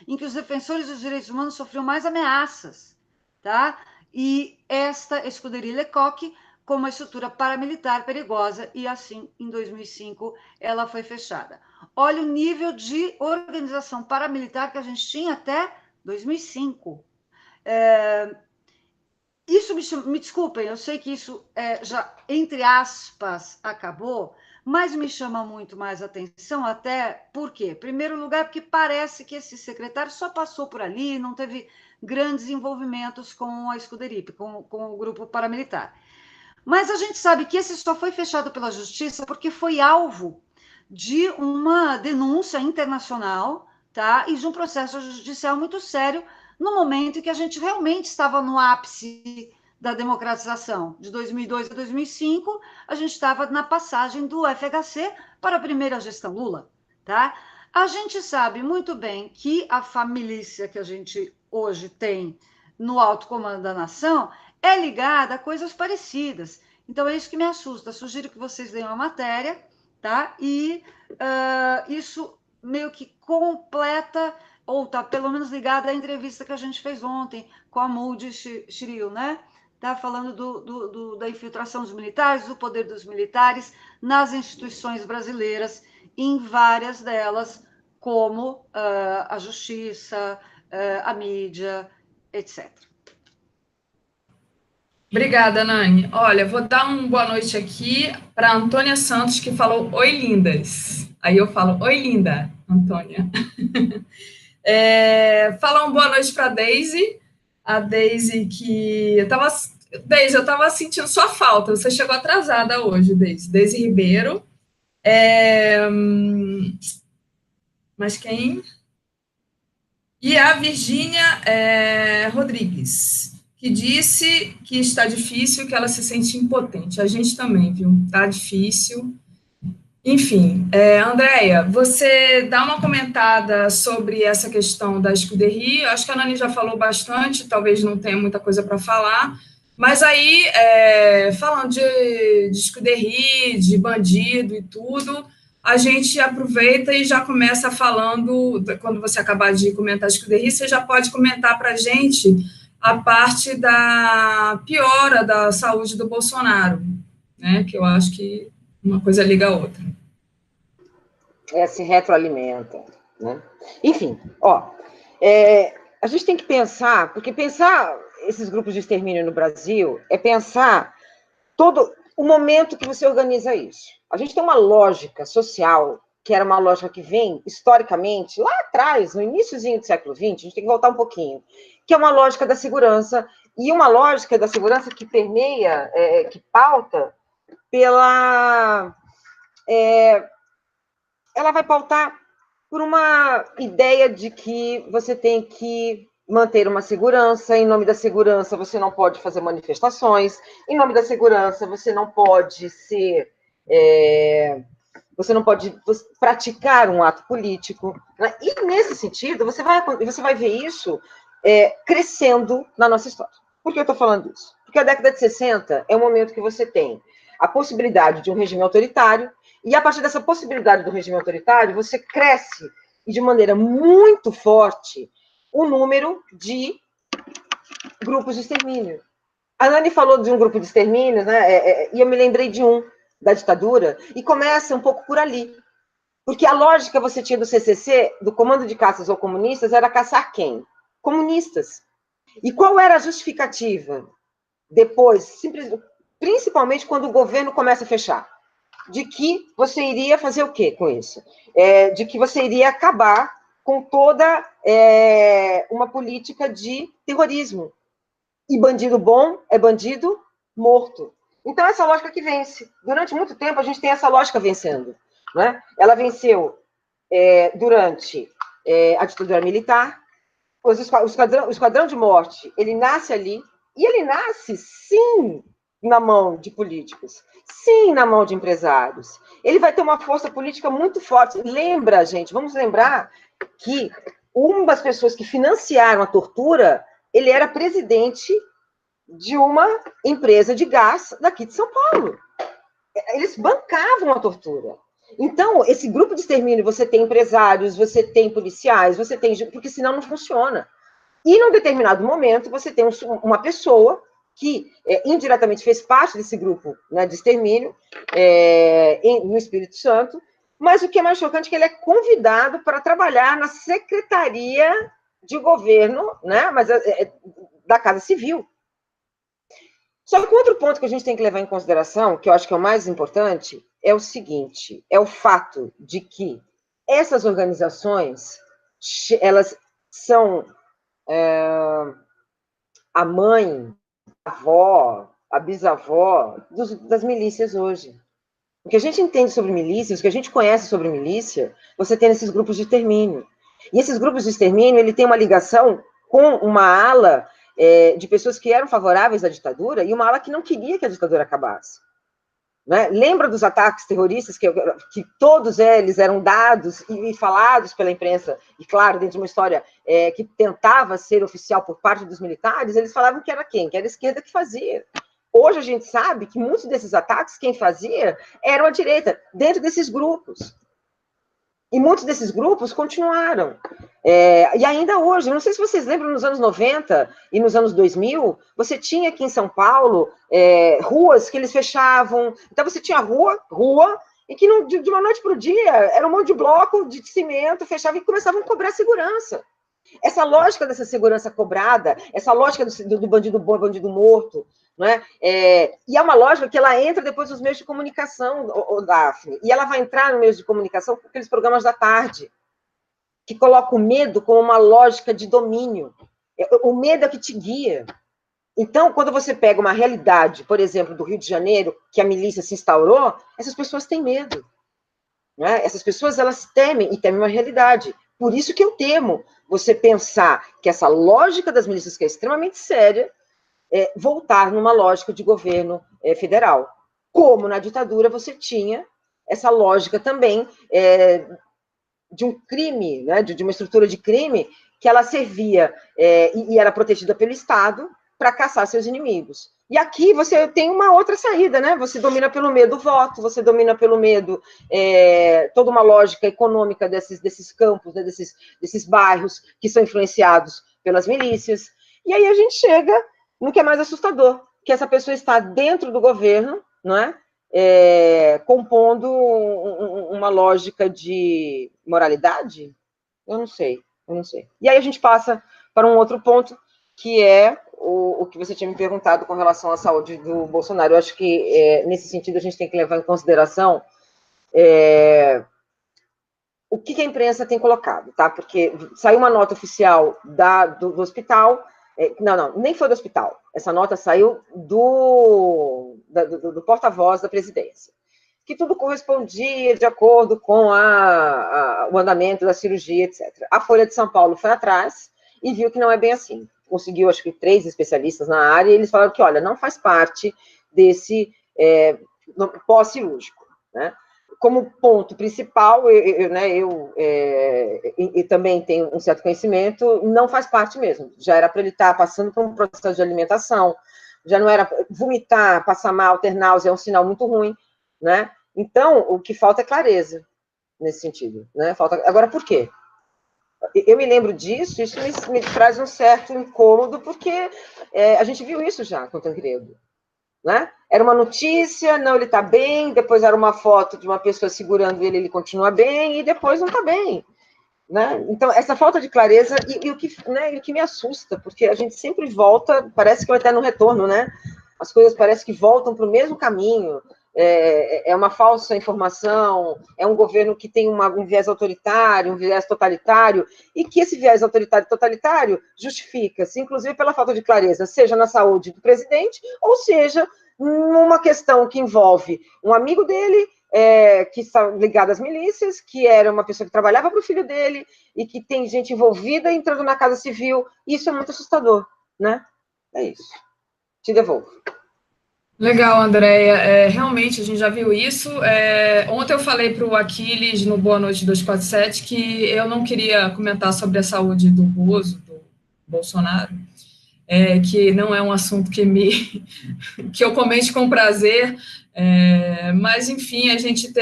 em que os defensores dos direitos humanos sofriam mais ameaças, tá? E esta Scuderie Lecoq, como uma estrutura paramilitar perigosa, e assim, em 2005, ela foi fechada. Olha o nível de organização paramilitar que a gente tinha até 2005. Isso me desculpem, eu sei que isso já, entre aspas, acabou, mas me chama muito mais atenção, até por quê? Em primeiro lugar, porque parece que esse secretário só passou por ali, não teve grandes envolvimentos com a Scuderie, com o grupo paramilitar. Mas a gente sabe que esse só foi fechado pela Justiça porque foi alvo de uma denúncia internacional, tá? E de um processo judicial muito sério, no momento em que a gente realmente estava no ápice da democratização. De 2002 a 2005, a gente estava na passagem do FHC para a primeira gestão Lula, tá? A gente sabe muito bem que a família que a gente hoje tem no alto comando da nação é ligada a coisas parecidas. Então, é isso que me assusta. Sugiro que vocês leiam a matéria, tá? E isso meio que completa, ou está pelo menos ligada à entrevista que a gente fez ontem com a Moody Shiril, né? Está falando da infiltração dos militares, do poder dos militares nas instituições brasileiras, em várias delas, como a justiça, a mídia, etc. Obrigada, Nani. Olha, vou dar uma boa noite aqui para Antônia Santos, que falou oi, lindas. Aí eu falo, oi, linda, Antônia. Falar uma boa noite para a Deise. A Deise que... Deise, eu estava sentindo sua falta. Você chegou atrasada hoje, Deise. Deise Ribeiro. Mas quem? E a Virgínia Rodrigues, que disse que está difícil, que ela se sente impotente. A gente também, viu? Está difícil. Enfim, Andréia, você dá uma comentada sobre essa questão da Scuderie. Acho que a Nani já falou bastante, talvez não tenha muita coisa para falar, mas aí, falando de Scuderie, de bandido e tudo, a gente aproveita e já começa falando, quando você acabar de comentar a Scuderie, você já pode comentar para a gente a parte da piora da saúde do Bolsonaro, né, que eu acho que uma coisa liga a outra. Se retroalimenta, né? Enfim, a gente tem que pensar, porque pensar esses grupos de extermínio no Brasil é pensar todo o momento que você organiza isso. A gente tem uma lógica social, que era uma lógica que vem, historicamente, lá atrás, no iníciozinho do século XX, a gente tem que voltar um pouquinho, que é uma lógica da segurança, e uma lógica da segurança que permeia, que pauta pela... ela vai pautar por uma ideia de que você tem que manter uma segurança, em nome da segurança você não pode fazer manifestações, em nome da segurança você não pode ser... você não pode praticar um ato político. Né? E, nesse sentido, você vai ver isso crescendo na nossa história. Por que eu estou falando isso? Porque a década de 60 é o momento que você tem a possibilidade de um regime autoritário, e a partir dessa possibilidade do regime autoritário, você cresce, e de maneira muito forte, o número de grupos de extermínio. A Nani falou de um grupo de extermínio, né? E eu me lembrei de um, da ditadura, e começa um pouco por ali. Porque a lógica que você tinha do CCC, do Comando de Caças ou Comunistas, era caçar quem? Comunistas. E qual era a justificativa? Depois, principalmente quando o governo começa a fechar, de que você iria fazer o quê com isso? De que você iria acabar com toda uma política de terrorismo. E bandido bom é bandido morto. Então, essa lógica que vence. Durante muito tempo, a gente tem essa lógica vencendo. Né? Ela venceu durante a ditadura militar. O esquadrão de morte, ele nasce ali, e ele nasce, sim, na mão de políticos, sim, na mão de empresários. Ele vai ter uma força política muito forte. Lembra, gente, vamos lembrar que uma das pessoas que financiaram a tortura, ele era presidente de uma empresa de gás daqui de São Paulo. Eles bancavam a tortura. Então, esse grupo de extermínio, você tem empresários, você tem policiais, você tem... Porque senão não funciona. E, num determinado momento, você tem uma pessoa que indiretamente fez parte desse grupo, né, de extermínio no Espírito Santo, mas o que é mais chocante é que ele é convidado para trabalhar na Secretaria de Governo, né, mas da Casa Civil. Só que outro ponto que a gente tem que levar em consideração, que eu acho que é o mais importante, é o seguinte, é o fato de que essas organizações, elas são a mãe, a avó, a bisavó das milícias hoje. O que a gente entende sobre milícias, o que a gente conhece sobre milícia, você tem nesses grupos de extermínio. E esses grupos de extermínio, ele tem uma ligação com uma ala de pessoas que eram favoráveis à ditadura e uma ala que não queria que a ditadura acabasse. Né? Lembra dos ataques terroristas que todos eles eram dados e falados pela imprensa, e claro, dentro de uma história que tentava ser oficial por parte dos militares, eles falavam que era quem? Que era a esquerda que fazia. Hoje a gente sabe que muitos desses ataques, quem fazia, era a direita, dentro desses grupos. E muitos desses grupos continuaram. E ainda hoje, não sei se vocês lembram, nos anos 90 e nos anos 2000, você tinha aqui em São Paulo ruas que eles fechavam. Então, você tinha rua, e que de uma noite para o dia era um monte de bloco de cimento, fechava e começavam a cobrar segurança. Essa lógica dessa segurança cobrada, essa lógica do bandido bom, bandido morto, não é? E é uma lógica que ela entra depois nos meios de comunicação, Daphne, e ela vai entrar nos meios de comunicação com aqueles programas da tarde, que colocam o medo como uma lógica de domínio. O medo é que te guia. Então, quando você pega uma realidade, por exemplo, do Rio de Janeiro, que a milícia se instaurou, essas pessoas têm medo. Não é? Essas pessoas, elas temem, e temem uma realidade. Por isso que eu temo você pensar que essa lógica das milícias, que é extremamente séria, voltar numa lógica de governo federal. Como na ditadura você tinha essa lógica também de um crime, né, de uma estrutura de crime, que ela servia e era protegida pelo Estado para caçar seus inimigos. E aqui você tem uma outra saída, né? Você domina pelo medo do voto, você domina pelo medo toda uma lógica econômica desses campos, né, desses bairros que são influenciados pelas milícias. E aí a gente chega no que é mais assustador, que essa pessoa está dentro do governo, não é? Compondo uma lógica de moralidade? Eu não sei. E aí a gente passa para um outro ponto, que é o que você tinha me perguntado com relação à saúde do Bolsonaro. Eu acho que, nesse sentido, a gente tem que levar em consideração o que a imprensa tem colocado, tá? Porque saiu uma nota oficial do hospital. Não, nem foi do hospital. Essa nota saiu do porta-voz da presidência, que tudo correspondia de acordo com o andamento da cirurgia, etc. A Folha de São Paulo foi atrás e viu que não é bem assim. Conseguiu, acho que, 3 especialistas na área, e eles falaram que, olha, não faz parte desse pós-cirúrgico, né? Como ponto principal, eu também tenho um certo conhecimento, não faz parte mesmo. Já era para ele estar passando por um processo de alimentação, já não era vomitar, passar mal, ter náusea, é um sinal muito ruim, né? Então, o que falta é clareza nesse sentido, né? Agora, por quê? Eu me lembro disso, isso me traz um certo incômodo, porque a gente viu isso já com o Tancredo. Né? Era uma notícia, não, ele está bem, depois era uma foto de uma pessoa segurando ele continua bem, e depois não está bem. Né? Então, essa falta de clareza, e o que me assusta, porque a gente sempre volta, parece que vai estar no retorno, né? As coisas parecem que voltam para o mesmo caminho, é uma falsa informação, é um governo que tem um viés autoritário, um viés totalitário, e que esse viés autoritário e totalitário justifica-se, inclusive pela falta de clareza, seja na saúde do presidente, ou seja, numa questão que envolve um amigo dele, que está ligado às milícias, que era uma pessoa que trabalhava para o filho dele, e que tem gente envolvida entrando na Casa Civil. Isso é muito assustador, né? É isso. Te devolvo. Legal, Andréia. Realmente, a gente já viu isso. Ontem eu falei para o Aquiles, no Boa Noite 247, que eu não queria comentar sobre a saúde do Bozo, do Bolsonaro, que não é um assunto que eu comente com prazer, mas, enfim, a gente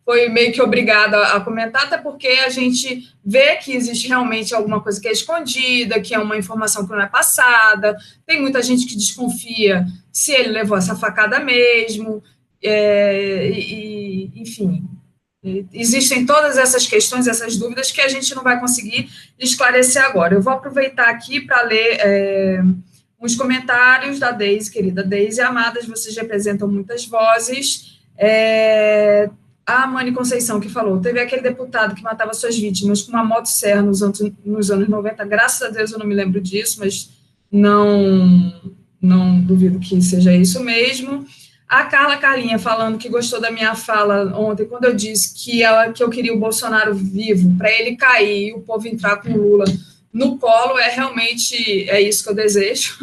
foi meio que obrigada a comentar, até porque a gente vê que existe realmente alguma coisa que é escondida, que é uma informação que não é passada, tem muita gente que desconfia se ele levou essa facada mesmo, enfim, existem todas essas questões, essas dúvidas que a gente não vai conseguir esclarecer agora. Eu vou aproveitar aqui para ler uns comentários da Deise, querida Deise, amadas, vocês representam muitas vozes. A Mani Conceição, que falou, teve aquele deputado que matava suas vítimas com uma motosserra nos anos 90, graças a Deus eu não me lembro disso, mas não duvido que seja isso mesmo. A Carlinha falando que gostou da minha fala ontem, quando eu disse que eu queria o Bolsonaro vivo, para ele cair e o povo entrar com o Lula no colo, realmente isso que eu desejo.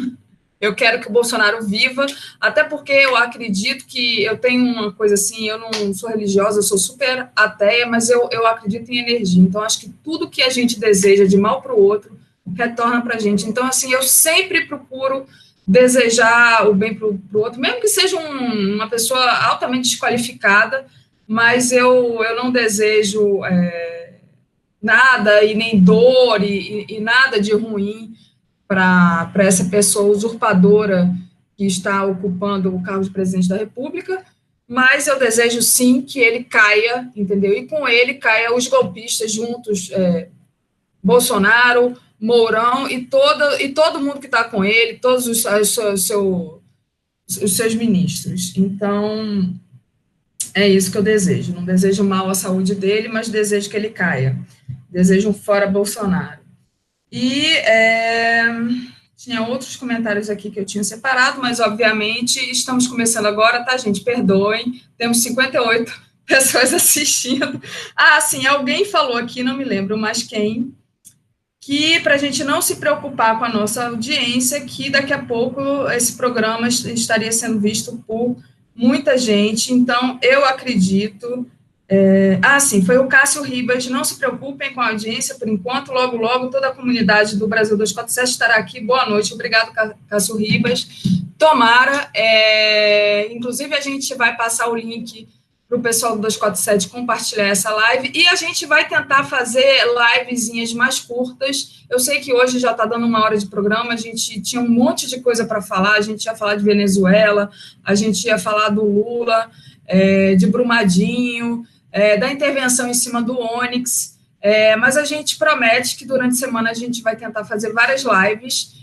Eu quero que o Bolsonaro viva, até porque eu acredito que eu tenho uma coisa assim, eu não sou religiosa, eu sou super ateia, mas eu acredito em energia. Então, acho que tudo que a gente deseja de mal para o outro retorna para a gente. Então, assim, eu sempre procuro desejar o bem para o outro, mesmo que seja uma pessoa altamente desqualificada, mas eu não desejo nada, e nem dor, e nada de ruim para essa pessoa usurpadora que está ocupando o cargo de presidente da República, mas eu desejo sim que ele caia, entendeu? E com ele caia os golpistas juntos, Bolsonaro, Mourão e todo mundo que está com ele, todos os seus ministros. Então, é isso que eu desejo. Não desejo mal à saúde dele, mas desejo que ele caia. Desejo um fora Bolsonaro. E tinha outros comentários aqui que eu tinha separado, mas, obviamente, estamos começando agora, tá, gente? Perdoem, temos 58 pessoas assistindo. Ah, sim, alguém falou aqui, não me lembro mais quem, que para a gente não se preocupar com a nossa audiência, que daqui a pouco esse programa estaria sendo visto por muita gente. Então, eu acredito... sim, foi o Cássio Ribas. Não se preocupem com a audiência por enquanto, logo, logo, toda a comunidade do Brasil 247 estará aqui. Boa noite, obrigado, Cássio Ribas. Tomara, inclusive a gente vai passar o link para o pessoal do 247 compartilhar essa live, e a gente vai tentar fazer livezinhas mais curtas. Eu sei que hoje já está dando 1 hora de programa, a gente tinha um monte de coisa para falar, a gente ia falar de Venezuela, a gente ia falar do Lula, de Brumadinho, da intervenção em cima do Onyx, mas a gente promete que durante a semana a gente vai tentar fazer várias lives,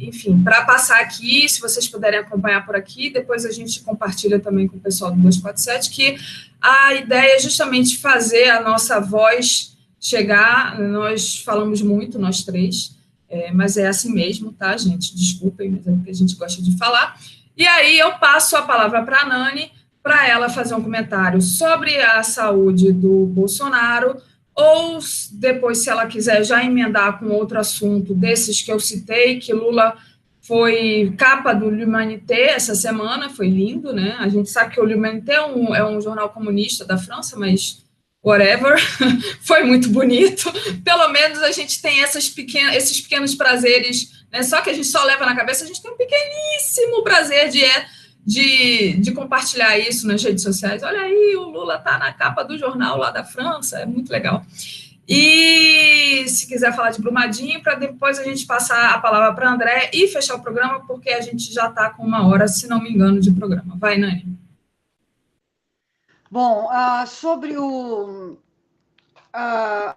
enfim, para passar aqui, se vocês puderem acompanhar por aqui, depois a gente compartilha também com o pessoal do 247, que a ideia é justamente fazer a nossa voz chegar. Nós falamos muito, nós três, mas é assim mesmo, tá, gente? Desculpem, mas é o que a gente gosta de falar. E aí eu passo a palavra para a Nani, para ela fazer um comentário sobre a saúde do Bolsonaro, ou depois, se ela quiser já emendar com outro assunto desses que eu citei, que Lula foi capa do L'Humanité essa semana, foi lindo, né? A gente sabe que o L'Humanité é um jornal comunista da França, mas whatever, foi muito bonito. Pelo menos a gente tem esses pequenos prazeres, né? Só que a gente só leva na cabeça, a gente tem um pequeníssimo prazer de compartilhar isso nas redes sociais. Olha aí, o Lula está na capa do jornal lá da França, é muito legal. E se quiser falar de Brumadinho, para depois a gente passar a palavra para a André e fechar o programa, porque a gente já está com 1 hora, se não me engano, de programa. Vai, Nani. Bom, sobre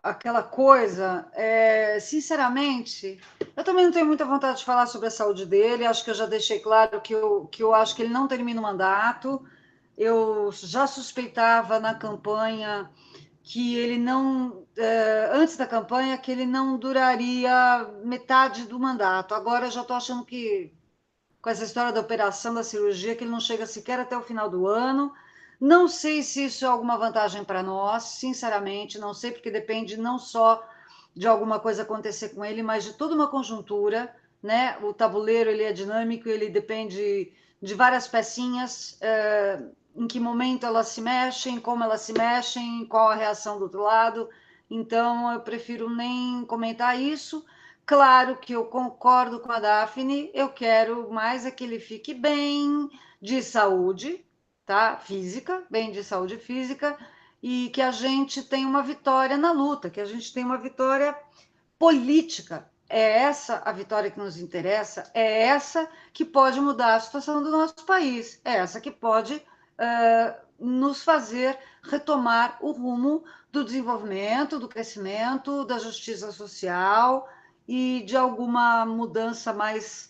aquela coisa, sinceramente, eu também não tenho muita vontade de falar sobre a saúde dele. Acho que eu já deixei claro que eu acho que ele não termina o mandato. Eu já suspeitava na campanha que ele não, antes da campanha, que ele não duraria metade do mandato. Agora eu já estou achando que, com essa história da operação, da cirurgia, que ele não chega sequer até o final do ano. Não sei se isso é alguma vantagem para nós, sinceramente, não sei, porque depende não só de alguma coisa acontecer com ele, mas de toda uma conjuntura, né? O tabuleiro, ele é dinâmico, ele depende de várias pecinhas, em que momento elas se mexem, como elas se mexem, qual a reação do outro lado. Então, eu prefiro nem comentar isso. Claro que eu concordo com a Daphne, eu quero mais é que ele fique bem de saúde, tá? Física, bem de saúde física, e que a gente tenha uma vitória na luta, que a gente tenha uma vitória política. É essa a vitória que nos interessa, é essa que pode mudar a situação do nosso país, é essa que pode nos fazer retomar o rumo do desenvolvimento, do crescimento, da justiça social e de alguma mudança mais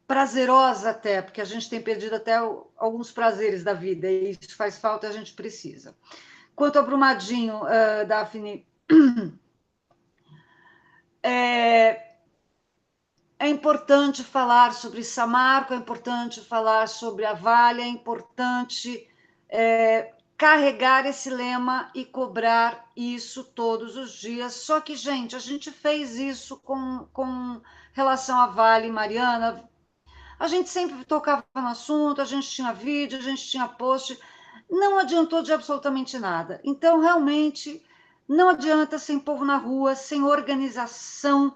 prazerosa até, porque a gente tem perdido até alguns prazeres da vida, e isso faz falta e a gente precisa. Quanto ao Brumadinho, Daphne, é importante falar sobre Samarco, é importante falar sobre a Vale, é importante carregar esse lema e cobrar isso todos os dias. Só que, gente, a gente fez isso com relação à Vale, Mariana. A gente sempre tocava no assunto, a gente tinha vídeo, a gente tinha post, não adiantou de absolutamente nada. Então, realmente, não adianta, sem povo na rua, sem organização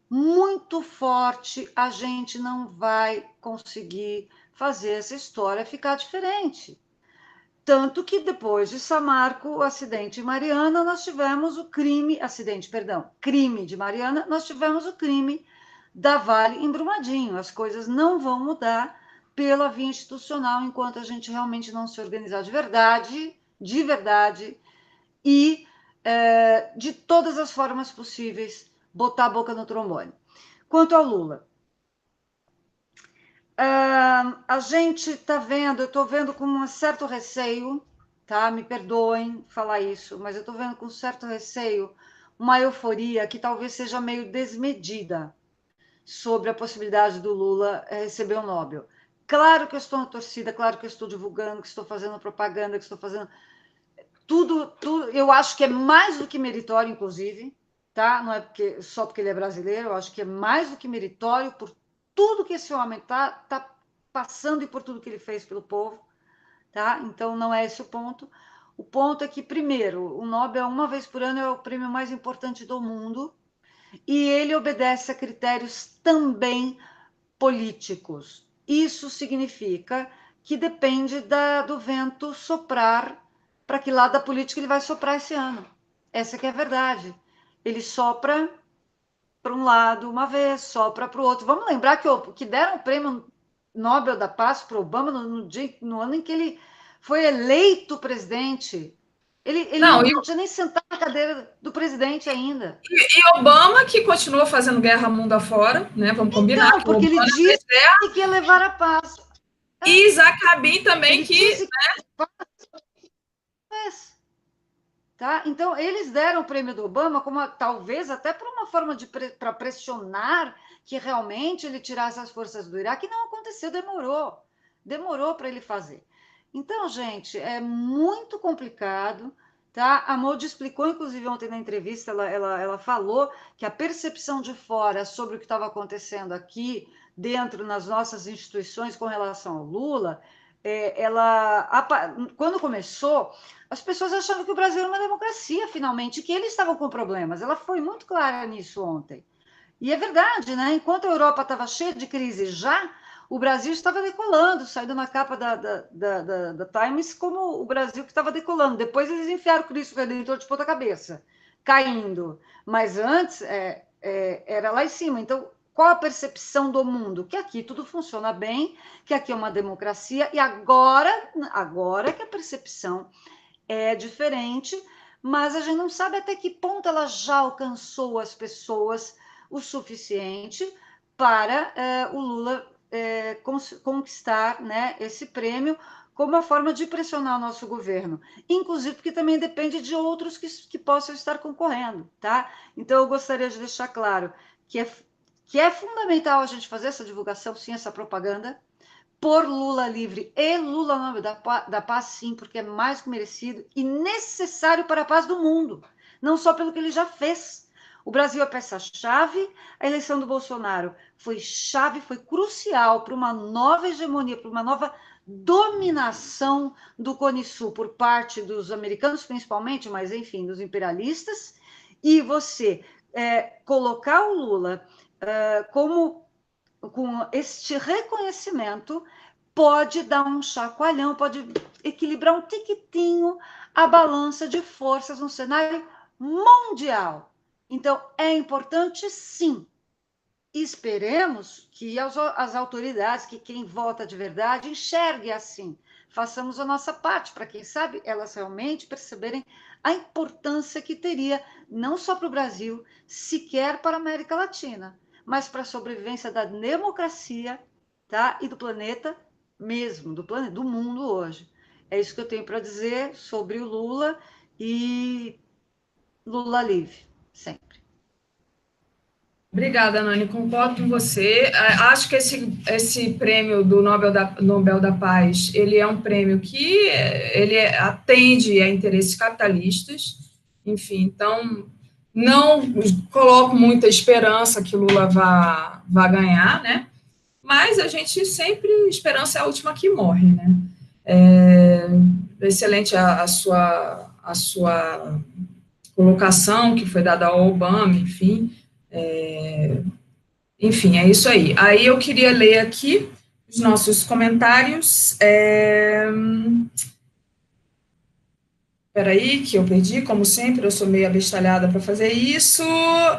muito forte, a gente não vai conseguir fazer essa história ficar diferente. Tanto que depois de Samarco, o acidente em Mariana, nós tivemos o crime de Mariana, nós tivemos o crime da Vale em Brumadinho. As coisas não vão mudar pela via institucional enquanto a gente realmente não se organizar de verdade, e de todas as formas possíveis, botar a boca no trombone. Quanto ao Lula, a gente está vendo, eu estou vendo com um certo receio, tá? Me perdoem falar isso, mas eu estou vendo com certo receio uma euforia que talvez seja meio desmedida sobre a possibilidade do Lula receber o Nobel. Claro que eu estou na torcida, claro que eu estou divulgando, que estou fazendo propaganda, que estou fazendo tudo, eu acho que é mais do que meritório, inclusive, tá? Não é só porque ele é brasileiro, eu acho que é mais do que meritório por tudo que esse homem tá passando e por tudo que ele fez pelo povo, tá? Então, não é esse o ponto. O ponto é que, primeiro, o Nobel, uma vez por ano, é o prêmio mais importante do mundo, e ele obedece a critérios também políticos. Isso significa que depende do vento soprar para que lado da política ele vai soprar esse ano. Essa que é a verdade. Ele sopra para um lado uma vez, sopra para o outro. Vamos lembrar que deram o prêmio Nobel da Paz para Obama no ano em que ele foi eleito presidente. Ele não tinha nem sentado na cadeira do presidente ainda. E Obama, que continua fazendo guerra mundo afora, né? Vamos combinar. Então, porque ele disse que ia levar a paz. E Isaac Rabin também, que... Tá? Então, eles deram o prêmio do Obama como talvez até por uma forma para pressionar que realmente ele tirasse as forças do Iraque. Não aconteceu, demorou para ele fazer. Então, gente, é muito complicado. Tá? A Modi explicou, inclusive, ontem na entrevista, ela falou que a percepção de fora sobre o que estava acontecendo aqui dentro nas nossas instituições com relação ao Lula, quando começou, as pessoas achavam que o Brasil era uma democracia, finalmente, que eles estavam com problemas. Ela foi muito clara nisso ontem. E é verdade, né? Enquanto a Europa estava cheia de crise já, o Brasil estava decolando, saindo na capa da Times como o Brasil que estava decolando. Depois eles enfiaram o Cristo Redentor de ponta cabeça, caindo. Mas antes era lá em cima. Então, qual a percepção do mundo? Que aqui tudo funciona bem, que aqui é uma democracia, e agora que a percepção é diferente, mas a gente não sabe até que ponto ela já alcançou as pessoas o suficiente para o Lula conquistar, né, esse prêmio como uma forma de pressionar o nosso governo, inclusive porque também depende de outros que possam estar concorrendo, tá? Então, eu gostaria de deixar claro que é fundamental a gente fazer essa divulgação, sim, essa propaganda, por Lula livre e Lula Nobel da Paz, sim, porque é mais que merecido e necessário para a paz do mundo, não só pelo que ele já fez. O Brasil é peça-chave, a eleição do Bolsonaro foi chave, foi crucial para uma nova hegemonia, para uma nova dominação do Cone Sul por parte dos americanos, principalmente, mas, enfim, dos imperialistas, e você colocar o Lula com este reconhecimento pode dar um chacoalhão, pode equilibrar um tiquitinho a balança de forças no cenário mundial. Então, é importante, sim. Esperemos que as autoridades, que quem vota de verdade, enxergue assim. Façamos a nossa parte, para quem sabe, elas realmente perceberem a importância que teria, não só para o Brasil, sequer para a América Latina, mas para a sobrevivência da democracia, tá? E do planeta mesmo, do mundo hoje. É isso que eu tenho para dizer sobre o Lula e Lula livre, sempre. Obrigada, Nani, concordo com você. Acho que esse prêmio do Nobel da Paz, ele é um prêmio que ele atende a interesses capitalistas, enfim, então não coloco muita esperança que Lula vá ganhar, né? Mas a gente sempre, esperança é a última que morre, né? Excelente a sua colocação que foi dada ao Obama, enfim. Enfim, é isso aí. Aí eu queria ler aqui os nossos comentários. Peraí, que eu perdi, como sempre, eu sou meio abestalhada para fazer isso.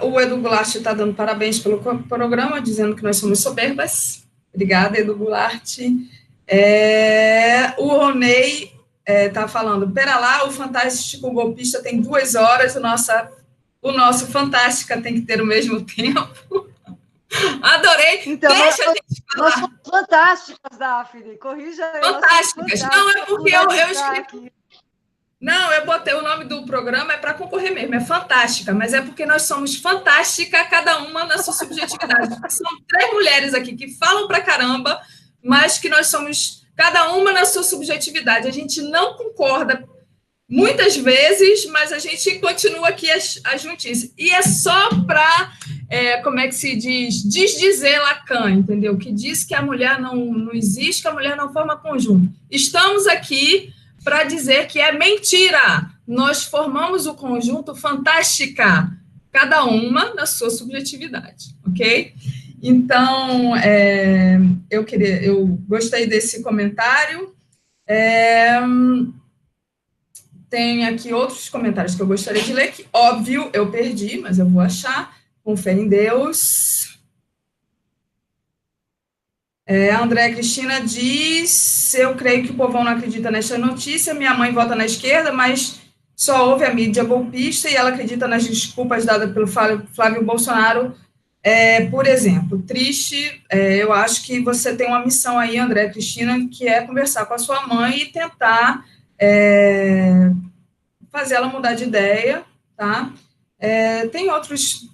O Edu Goulart está dando parabéns pelo programa, dizendo que nós somos soberbas. Obrigada, Edu Goulart. O Ronei está falando, pera lá, o Fantástico Golpista tem 2 horas, o nosso Fantástica tem que ter o mesmo tempo. Adorei. Então, deixa a gente falar. Nós somos fantásticas, Daphne, corrija aí. Fantásticas. Não, é porque eu escrevi... Não, eu botei o nome do programa, é para concorrer mesmo, é Fantástica, mas é porque nós somos fantástica, cada uma na sua subjetividade. São 3 mulheres aqui que falam pra caramba, mas que nós somos cada uma na sua subjetividade. A gente não concorda muitas vezes, mas a gente continua aqui as juntices. E é só para, como é que se diz? Desdizer Lacan, entendeu? Que diz que a mulher não existe, que a mulher não forma conjunto. Estamos aqui para dizer que é mentira. Nós formamos o conjunto Fantástica, cada uma na sua subjetividade, ok? Então, eu gostei desse comentário. Tem aqui outros comentários que eu gostaria de ler, que, óbvio, eu perdi, mas eu vou achar. Com fé em Deus. A Andréa Cristina diz, eu creio que o povão não acredita nesta notícia, minha mãe vota na esquerda, mas só ouve a mídia golpista e ela acredita nas desculpas dadas pelo Flávio Bolsonaro, por exemplo. Triste, eu acho que você tem uma missão aí, Andréa Cristina, que é conversar com a sua mãe e tentar fazer ela mudar de ideia, tá? Tem outros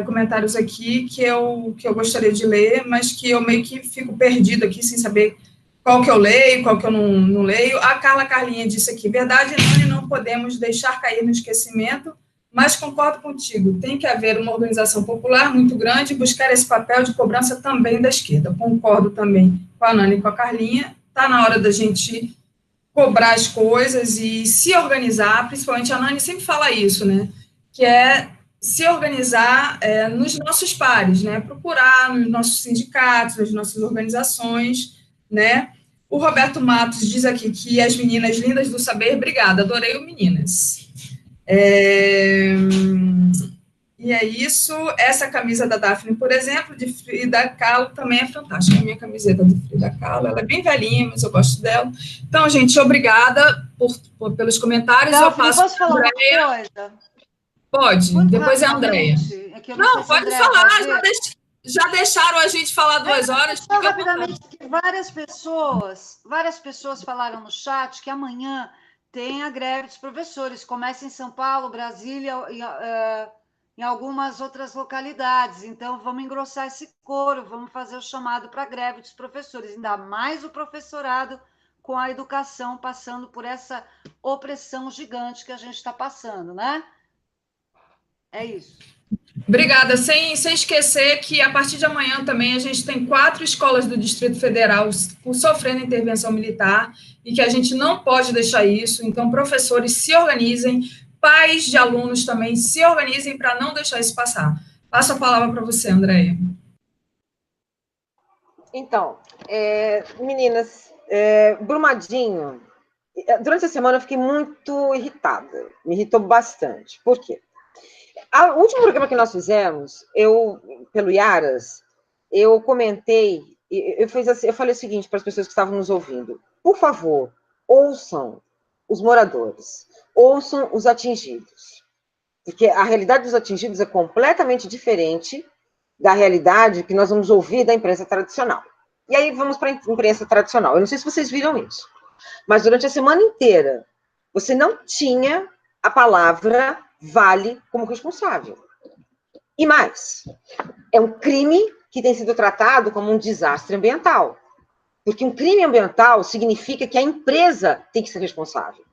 comentários aqui que eu gostaria de ler, mas que eu meio que fico perdido aqui, sem saber qual que eu leio, qual que eu não leio. A Carlinha disse aqui, verdade, Nani, não podemos deixar cair no esquecimento, mas concordo contigo, tem que haver uma organização popular muito grande e buscar esse papel de cobrança também da esquerda. Concordo também com a Nani e com a Carlinha, está na hora da gente cobrar as coisas e se organizar, principalmente a Nani sempre fala isso, né? Que é se organizar nos nossos pares, né? Procurar nos nossos sindicatos, nas nossas organizações, né? O Roberto Matos diz aqui que as meninas lindas do saber, obrigada, adorei o meninas. E é isso. Essa camisa da Daphne, por exemplo, de Frida Kahlo, também é fantástica. A minha camiseta de Frida Kahlo, ela é bem velhinha, mas eu gosto dela. Então, gente, obrigada pelos comentários. Daphne, eu posso falar uma coisa? Pode, muito depois é a Andréia. Não, pode falar, já deixaram a gente falar 2 horas. Só rapidamente, que várias pessoas falaram no chat que amanhã tem a greve dos professores, começa em São Paulo, Brasília, em algumas outras localidades, então vamos engrossar esse coro, vamos fazer o chamado para a greve dos professores, ainda mais o professorado com a educação passando por essa opressão gigante que a gente está passando, né? É isso. Obrigada. Sem esquecer que, a partir de amanhã também, a gente tem 4 escolas do Distrito Federal sofrendo intervenção militar e que a gente não pode deixar isso. Então, professores, se organizem, pais de alunos também se organizem para não deixar isso passar. Passo a palavra para você, Andréia. Então, meninas, Brumadinho, durante a semana eu fiquei muito irritada, me irritou bastante. Por quê? O último programa que nós fizemos, pelo Iaras, eu comentei, eu falei o seguinte para as pessoas que estavam nos ouvindo, por favor, ouçam os moradores, ouçam os atingidos, porque a realidade dos atingidos é completamente diferente da realidade que nós vamos ouvir da imprensa tradicional. E aí vamos para a imprensa tradicional. Eu não sei se vocês viram isso, mas durante a semana inteira, você não tinha a palavra vale como responsável. E mais, é um crime que tem sido tratado como um desastre ambiental. Porque um crime ambiental significa que a empresa tem que ser responsável.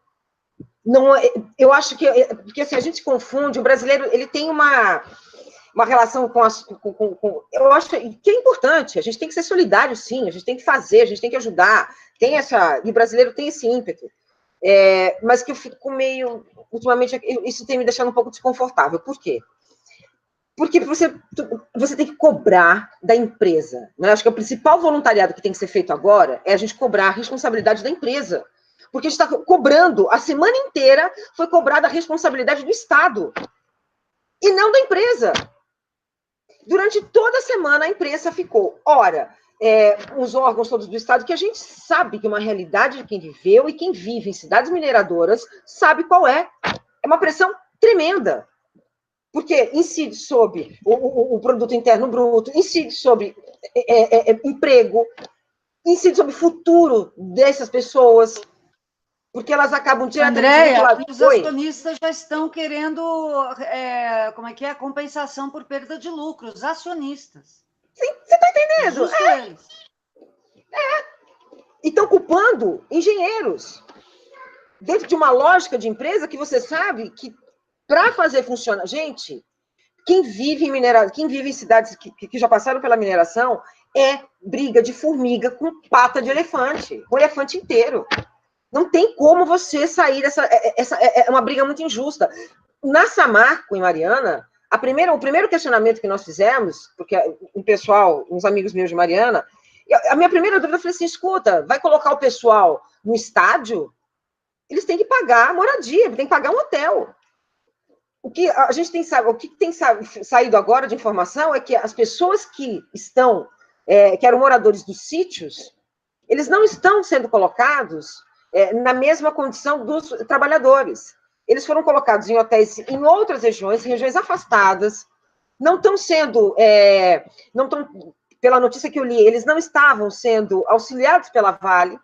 Não, eu acho que... Porque assim, a gente confunde, o brasileiro ele tem uma relação com... eu acho que é importante, a gente tem que ser solidário, sim, a gente tem que fazer, a gente tem que ajudar. E o brasileiro tem esse ímpeto. Mas que eu fico meio... Ultimamente, isso tem me deixado um pouco desconfortável. Por quê? Porque você tem que cobrar da empresa. Né? Acho que o principal voluntariado que tem que ser feito agora é a gente cobrar a responsabilidade da empresa. Porque a gente está cobrando, a semana inteira foi cobrada a responsabilidade do Estado e não da empresa. Durante toda a semana, a imprensa ficou, ora, os órgãos todos do Estado, que a gente sabe que é uma realidade de quem viveu e quem vive em cidades mineradoras sabe qual é. É uma pressão tremenda, porque incide sobre o produto interno bruto, incide sobre emprego, incide sobre o futuro dessas pessoas, porque elas acabam diretamente vinculadas. Os acionistas já estão querendo, como é que é? Compensação por perda de lucro, os acionistas. Sim, você está entendendo? Justo eles. E estão culpando engenheiros. Dentro de uma lógica de empresa que você sabe que para fazer funcionar... Gente, quem vive em cidades que já passaram pela mineração é briga de formiga com pata de elefante, o elefante inteiro. Não tem como você sair dessa... É uma briga muito injusta. Na Samarco, em Mariana, o primeiro questionamento que nós fizemos, porque um pessoal, uns amigos meus de Mariana, a minha primeira dúvida, eu falei assim, escuta, vai colocar o pessoal no estádio? Eles têm que pagar a moradia, têm que pagar um hotel. O que a gente tem saído agora de informação é que as pessoas que estão, que eram moradores dos sítios, eles não estão sendo colocados na mesma condição dos trabalhadores. Eles foram colocados em hotéis em outras regiões, regiões afastadas, não estão sendo, pela notícia que eu li, eles não estavam sendo auxiliados pela Vale,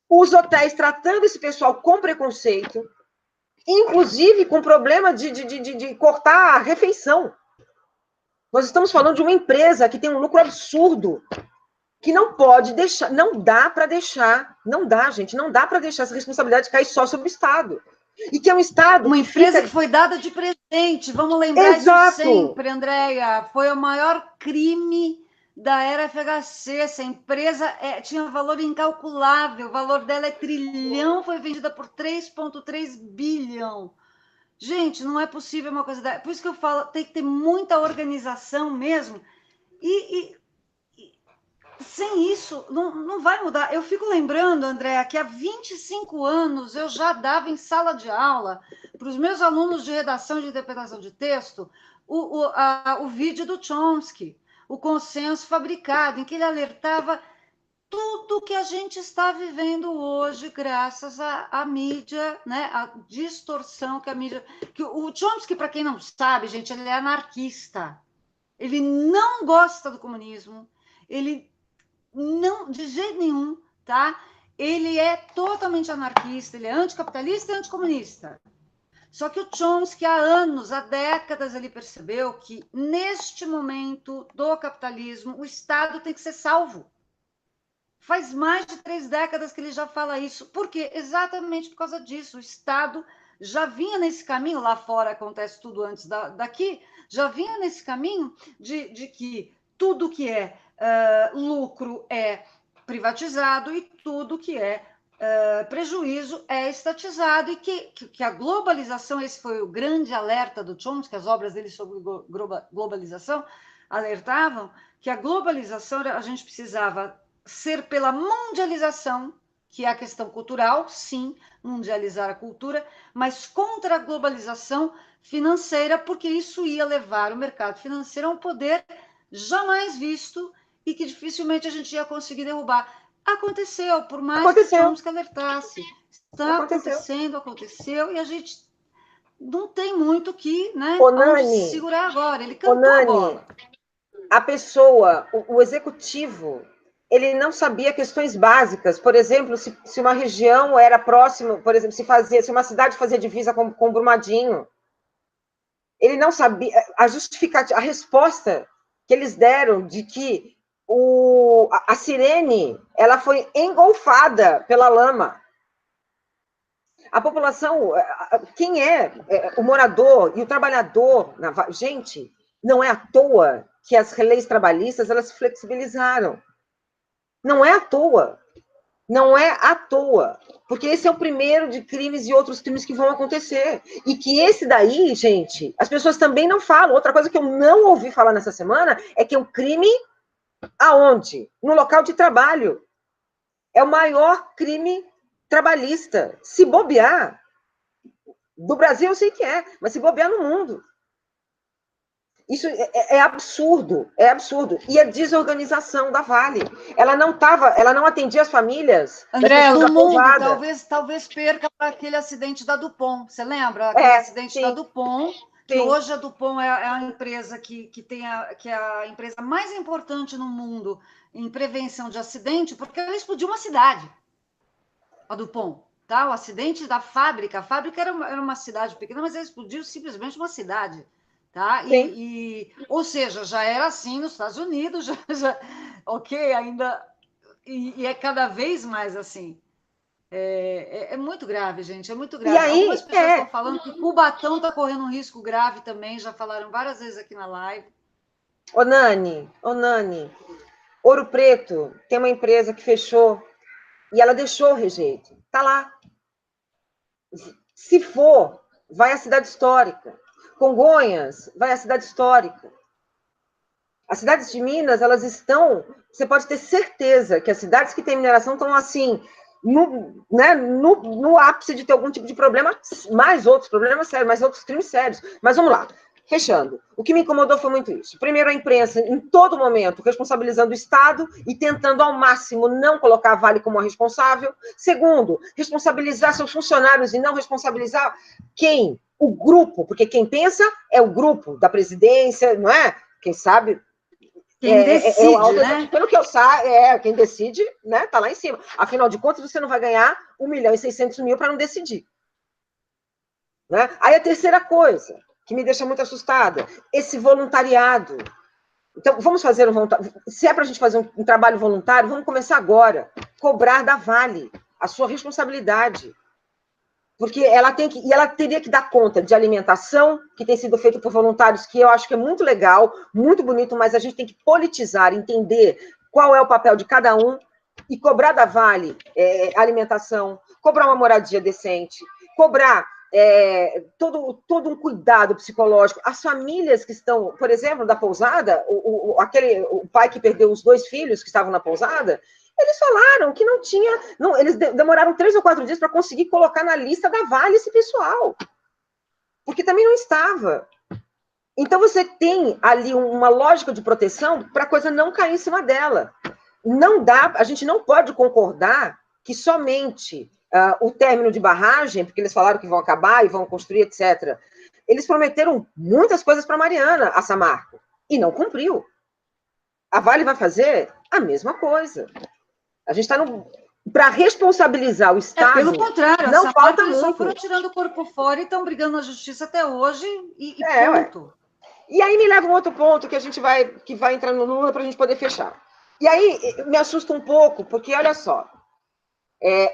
os hotéis tratando esse pessoal com preconceito, inclusive com problema de cortar a refeição. Nós estamos falando de uma empresa que tem um lucro absurdo, que não pode deixar, não dá para deixar essa responsabilidade cair só sobre o Estado. E que é um Estado... Uma empresa que foi dada de presente, vamos lembrar isso sempre, Andréia. Foi o maior crime da era FHC. Essa empresa tinha valor incalculável, o valor dela é trilhão, foi vendida por 3,3 bilhão. Gente, não é possível uma coisa dessa. Por isso que eu falo, tem que ter muita organização mesmo. E sem isso, não vai mudar. Eu fico lembrando, Andréa, que há 25 anos eu já dava em sala de aula para os meus alunos de redação e de interpretação de texto o vídeo do Chomsky, o consenso fabricado, em que ele alertava tudo que a gente está vivendo hoje graças à mídia, né? A distorção que a mídia... O Chomsky, para quem não sabe, gente, ele é anarquista. Ele não gosta do comunismo, ele não, de jeito nenhum, tá? Ele é totalmente anarquista, ele é anticapitalista e anticomunista. Só que o Chomsky, há anos, há décadas, ele percebeu que, neste momento do capitalismo, o Estado tem que ser salvo. Faz mais de 3 décadas que ele já fala isso. Por quê? Exatamente por causa disso. O Estado já vinha nesse caminho, lá fora acontece tudo antes daqui, já vinha nesse caminho de que tudo que é lucro é privatizado e tudo que é prejuízo é estatizado, e que a globalização, esse foi o grande alerta do Chomsky, as obras dele sobre globalização alertavam que a globalização, a gente precisava ser pela mundialização, que é a questão cultural, sim, mundializar a cultura, mas contra a globalização financeira, porque isso ia levar o mercado financeiro a um poder jamais visto e que dificilmente a gente ia conseguir derrubar. Aconteceu, por mais que o Chomsky alertasse. Está aconteceu, e a gente não tem muito que, né, Nani, segurar agora. Ele cantou a bola. A pessoa, o executivo, ele não sabia questões básicas. Por exemplo, se uma região era próxima, por exemplo, se uma cidade fazia divisa com Brumadinho, ele não sabia a resposta que eles deram de que a sirene, ela foi engolfada pela lama. A população, quem é o morador e o trabalhador, gente, não é à toa que as leis trabalhistas, elas se flexibilizaram. Não é à toa. Não é à toa. Porque esse é o primeiro de crimes e outros crimes que vão acontecer. E que esse daí, gente, as pessoas também não falam. Outra coisa que eu não ouvi falar nessa semana é que é um crime aonde? No local de trabalho. É o maior crime trabalhista. Se bobear, do Brasil eu sei que mas se bobear no mundo. Isso é absurdo, é absurdo. E a desorganização da Vale. Ela não atendia as famílias. André, no mundo, talvez perca para aquele acidente da Dupont. Você lembra? Aquele acidente da Dupont, que hoje a Dupont é a empresa que é a empresa mais importante no mundo em prevenção de acidente, porque ela explodiu uma cidade, a Dupont. Tá? O acidente da fábrica, a fábrica era uma cidade pequena, mas ela explodiu simplesmente uma cidade. Tá? Ou seja, já era assim nos Estados Unidos, ok, ainda, e é cada vez mais assim. É muito grave, gente, é muito grave. E aí, algumas pessoas estão falando que Cubatão está correndo um risco grave também, já falaram várias vezes aqui na live. Ô Nani, Ouro Preto tem uma empresa que fechou e ela deixou o rejeito. Tá lá. Se for, vai à cidade histórica. Congonhas, vai à cidade histórica. As cidades de Minas, elas estão... Você pode ter certeza que as cidades que têm mineração estão assim, no ápice de ter algum tipo de problema, mais outros problemas sérios, mais outros crimes sérios. Mas vamos lá. Fechando. O que me incomodou foi muito isso. Primeiro, a imprensa, em todo momento, responsabilizando o Estado e tentando, ao máximo, não colocar a Vale como a responsável. Segundo, responsabilizar seus funcionários e não responsabilizar quem? O grupo, porque quem pensa é o grupo da presidência, não é? Quem sabe... Quem decide, né? Pelo que eu sei, quem decide, né? Tá lá em cima. Afinal de contas, você não vai ganhar 1.600.000 para não decidir. Né? Aí a terceira coisa, que me deixa muito assustada, esse voluntariado. Então, vamos fazer um voluntariado. Se é para a gente fazer um trabalho voluntário, vamos começar agora. Cobrar da Vale a sua responsabilidade. Porque ela teria que dar conta de alimentação, que tem sido feito por voluntários, que eu acho que é muito legal, muito bonito, mas a gente tem que politizar, entender qual é o papel de cada um e cobrar da Vale alimentação, cobrar uma moradia decente, cobrar todo um cuidado psicológico. As famílias que estão, por exemplo, da pousada, o pai que perdeu os 2 filhos que estavam na pousada, eles falaram que não tinha... Não, eles demoraram 3 ou 4 dias para conseguir colocar na lista da Vale esse pessoal. Porque também não estava. Então, você tem ali uma lógica de proteção para a coisa não cair em cima dela. A gente não pode concordar que somente o término de barragem, porque eles falaram que vão acabar e vão construir, etc. Eles prometeram muitas coisas para Mariana, a Samarco, e não cumpriu. A Vale vai fazer a mesma coisa. A gente está para responsabilizar o Estado. Pelo contrário, não falta muito. Só foram tirando o corpo fora e estão brigando na justiça até hoje e ponto. E aí me leva um outro ponto que vai entrar no Lula para a gente poder fechar. E aí me assusta um pouco, porque olha só,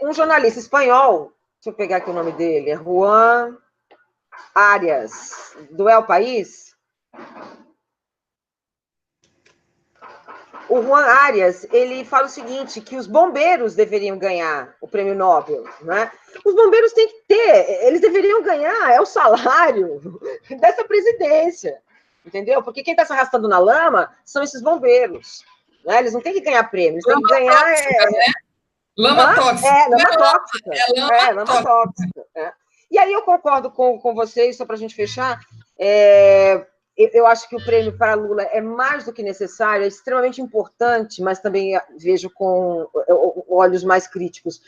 um jornalista espanhol, deixa eu pegar aqui o nome dele, Juan Arias, do El País. O Juan Arias, ele fala o seguinte, que os bombeiros deveriam ganhar o prêmio Nobel, né? Os bombeiros têm que eles deveriam ganhar, o salário dessa presidência, entendeu? Porque quem está se arrastando na lama são esses bombeiros, né? Eles não têm que ganhar prêmio, eles têm que ganhar... Lama tóxica. Lama tóxica. E aí eu concordo com vocês, só para a gente fechar, eu acho que o prêmio para Lula é mais do que necessário, é extremamente importante, mas também vejo com olhos mais críticos.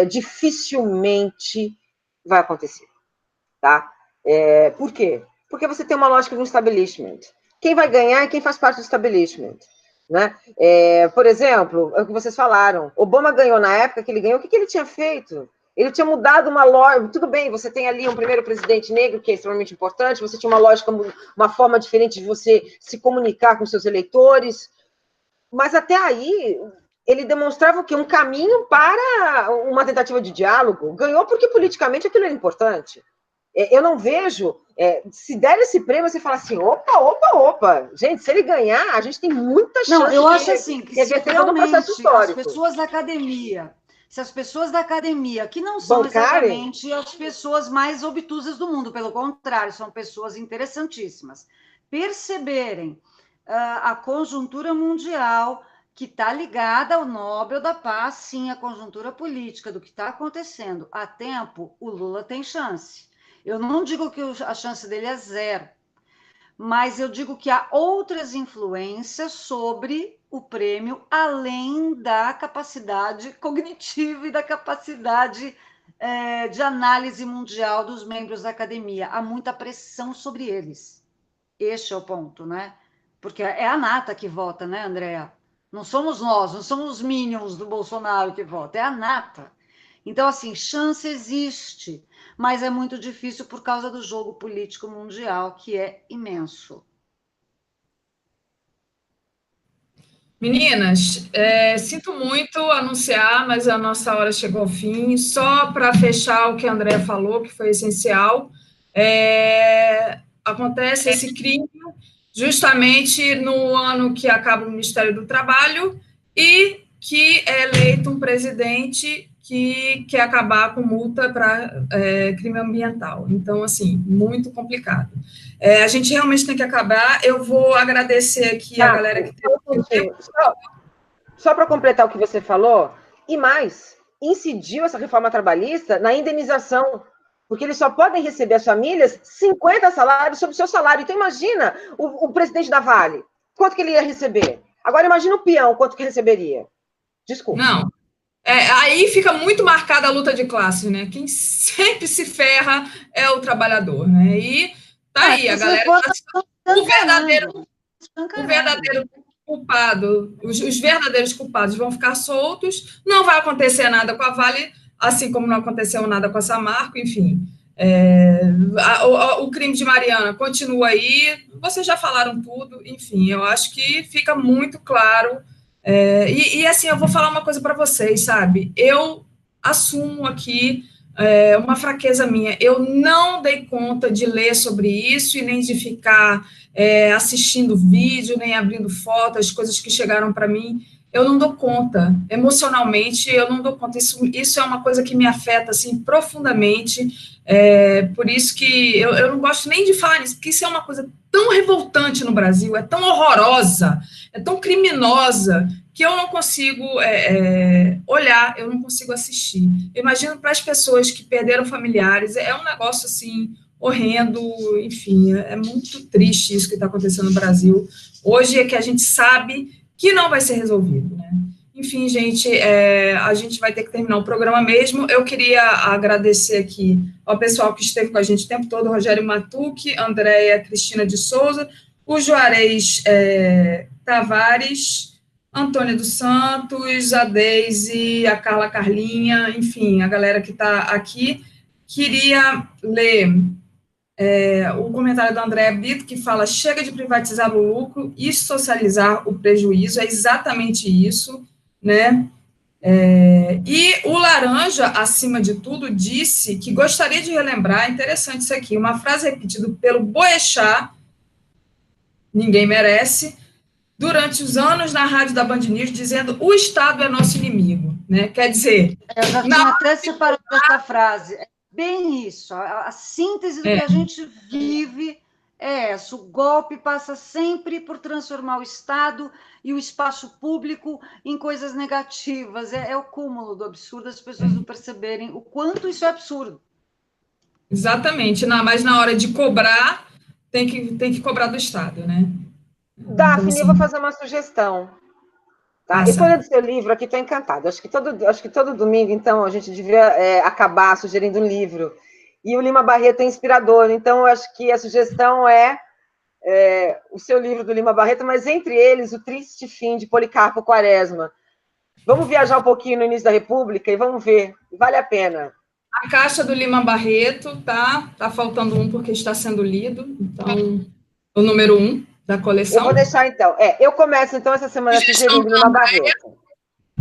Dificilmente vai acontecer. Tá? Por quê? Porque você tem uma lógica de um establishment. Quem vai ganhar é quem faz parte do establishment. Né? Por exemplo, é o que vocês falaram, Obama ganhou na época que ele ganhou, o que ele tinha feito? Ele tinha mudado uma lógica. Tudo bem, você tem ali um primeiro presidente negro, que é extremamente importante, você tinha uma lógica, uma forma diferente de você se comunicar com seus eleitores, mas até aí ele demonstrava o quê? Um caminho para uma tentativa de diálogo. Ganhou porque politicamente aquilo era importante. Eu não vejo, se der esse prêmio, você fala assim, opa, gente, se ele ganhar, a gente tem muita chance de... Não, eu acho assim, que se realmente as pessoas da academia... Se as pessoas da academia, que não são exatamente as pessoas mais obtusas do mundo, pelo contrário, são pessoas interessantíssimas, perceberem a conjuntura mundial, que está ligada ao Nobel da Paz, sim, à conjuntura política do que está acontecendo há tempo, o Lula tem chance. Eu não digo que a chance dele é zero, mas eu digo que há outras influências sobre o prêmio, além da capacidade cognitiva e da capacidade de análise mundial dos membros da academia. Há muita pressão sobre eles. Este é o ponto, né? Porque é a nata que vota, né, Andréa? Não somos nós, não somos os minions do Bolsonaro que votam, é a nata. Então, assim, chance existe, mas é muito difícil por causa do jogo político mundial, que é imenso. Meninas, sinto muito anunciar, mas a nossa hora chegou ao fim. Só para fechar o que a Andrea falou, que foi essencial, acontece esse crime justamente no ano que acaba o Ministério do Trabalho e que é eleito um presidente que quer acabar com multa para crime ambiental. Então, assim, muito complicado. A gente realmente tem que acabar. Eu vou agradecer aqui a galera que teve. Só para completar o que você falou, e mais, incidiu essa reforma trabalhista na indenização, porque eles só podem receber as famílias 50 salários sobre o seu salário. Então, imagina o presidente da Vale, quanto que ele ia receber. Agora, imagina o peão, quanto que receberia. Desculpa. Não. Aí fica muito marcada a luta de classe, né? Quem sempre se ferra é o trabalhador, né? E tá aí, a galera. O verdadeiro culpado, os verdadeiros culpados vão ficar soltos, não vai acontecer nada com a Vale, assim como não aconteceu nada com a Samarco, enfim. O crime de Mariana continua aí, vocês já falaram tudo, enfim, eu acho que fica muito claro. E assim, eu vou falar uma coisa para vocês, sabe? Eu assumo aqui uma fraqueza minha. Eu não dei conta de ler sobre isso e nem de ficar assistindo vídeo, nem abrindo foto, as coisas que chegaram para mim. Eu não dou conta. Emocionalmente, eu não dou conta. Isso é uma coisa que me afeta assim, profundamente. Por isso que eu não gosto nem de falar nisso, porque isso é uma coisa tão revoltante no Brasil, é tão horrorosa, é tão criminosa, que eu não consigo olhar, eu não consigo assistir. Eu imagino para as pessoas que perderam familiares, é um negócio assim horrendo, enfim, é muito triste isso que está acontecendo no Brasil. Hoje é que a gente sabe que não vai ser resolvido, né? Enfim, gente, a gente vai ter que terminar o programa mesmo. Eu queria agradecer aqui ao pessoal que esteve com a gente o tempo todo, Rogério Matucci, Andréia Cristina de Souza, o Juarez Tavares, Antônia dos Santos, a Deise, a Carla Carlinha, enfim, a galera que está aqui. Queria ler o comentário da Andréa Brito, que fala: chega de privatizar o lucro e socializar o prejuízo. É exatamente isso, né? E o Laranja, acima de tudo, disse que gostaria de relembrar, interessante isso aqui, uma frase repetida pelo Boechat, ninguém merece, durante os anos na rádio da Band News, dizendo: o Estado é nosso inimigo, né? Quer dizer... Eu já tinha até separado essa frase. É bem isso, a síntese do que a gente vive é essa. O golpe passa sempre por transformar o Estado e o espaço público em coisas negativas. É o cúmulo do absurdo, as pessoas não perceberem o quanto isso é absurdo. Exatamente, mas na hora de cobrar, tem que cobrar do Estado, né? Daphne, então, assim, eu vou fazer uma sugestão. Tá? E falando do seu livro aqui, estou encantada. Acho que todo domingo, então, a gente devia acabar sugerindo um livro. E o Lima Barreto é inspirador, então acho que a sugestão é o seu livro do Lima Barreto, mas entre eles, O Triste Fim, de Policarpo Quaresma. Vamos viajar um pouquinho no início da República e vamos ver, vale a pena. A caixa do Lima Barreto, tá faltando um porque está sendo lido, então, o número 1 da coleção. Eu vou deixar, então. Eu começo, então, essa semana sugerindo Lima Barreto.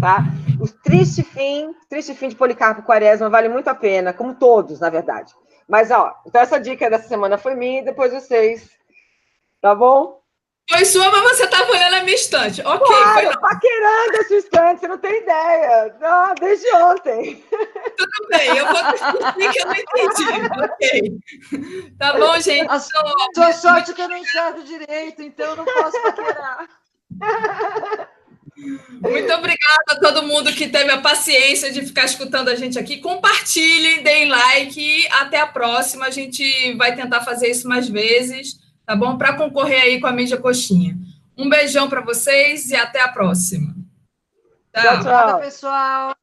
Tá? O Triste Fim de Policarpo Quaresma vale muito a pena, como todos, na verdade. Mas, então essa dica dessa semana foi minha e depois vocês. Tá bom? Foi sua, mas você estava olhando a minha estante. Ok, claro, foi paquerando a sua estante, você não tem ideia. Não, desde ontem. Tudo bem, eu vou descobrir que eu não entendi. Ok. Tá bom, gente? A sua sorte que eu não enxergo direito, então eu não posso paquerar. Muito obrigada a todo mundo que teve a paciência de ficar escutando a gente aqui. Compartilhem, deem like e até a próxima. A gente vai tentar fazer isso mais vezes, tá bom? Para concorrer aí com a mídia coxinha. Um beijão para vocês e até a próxima. Tchau, tchau. Pessoal.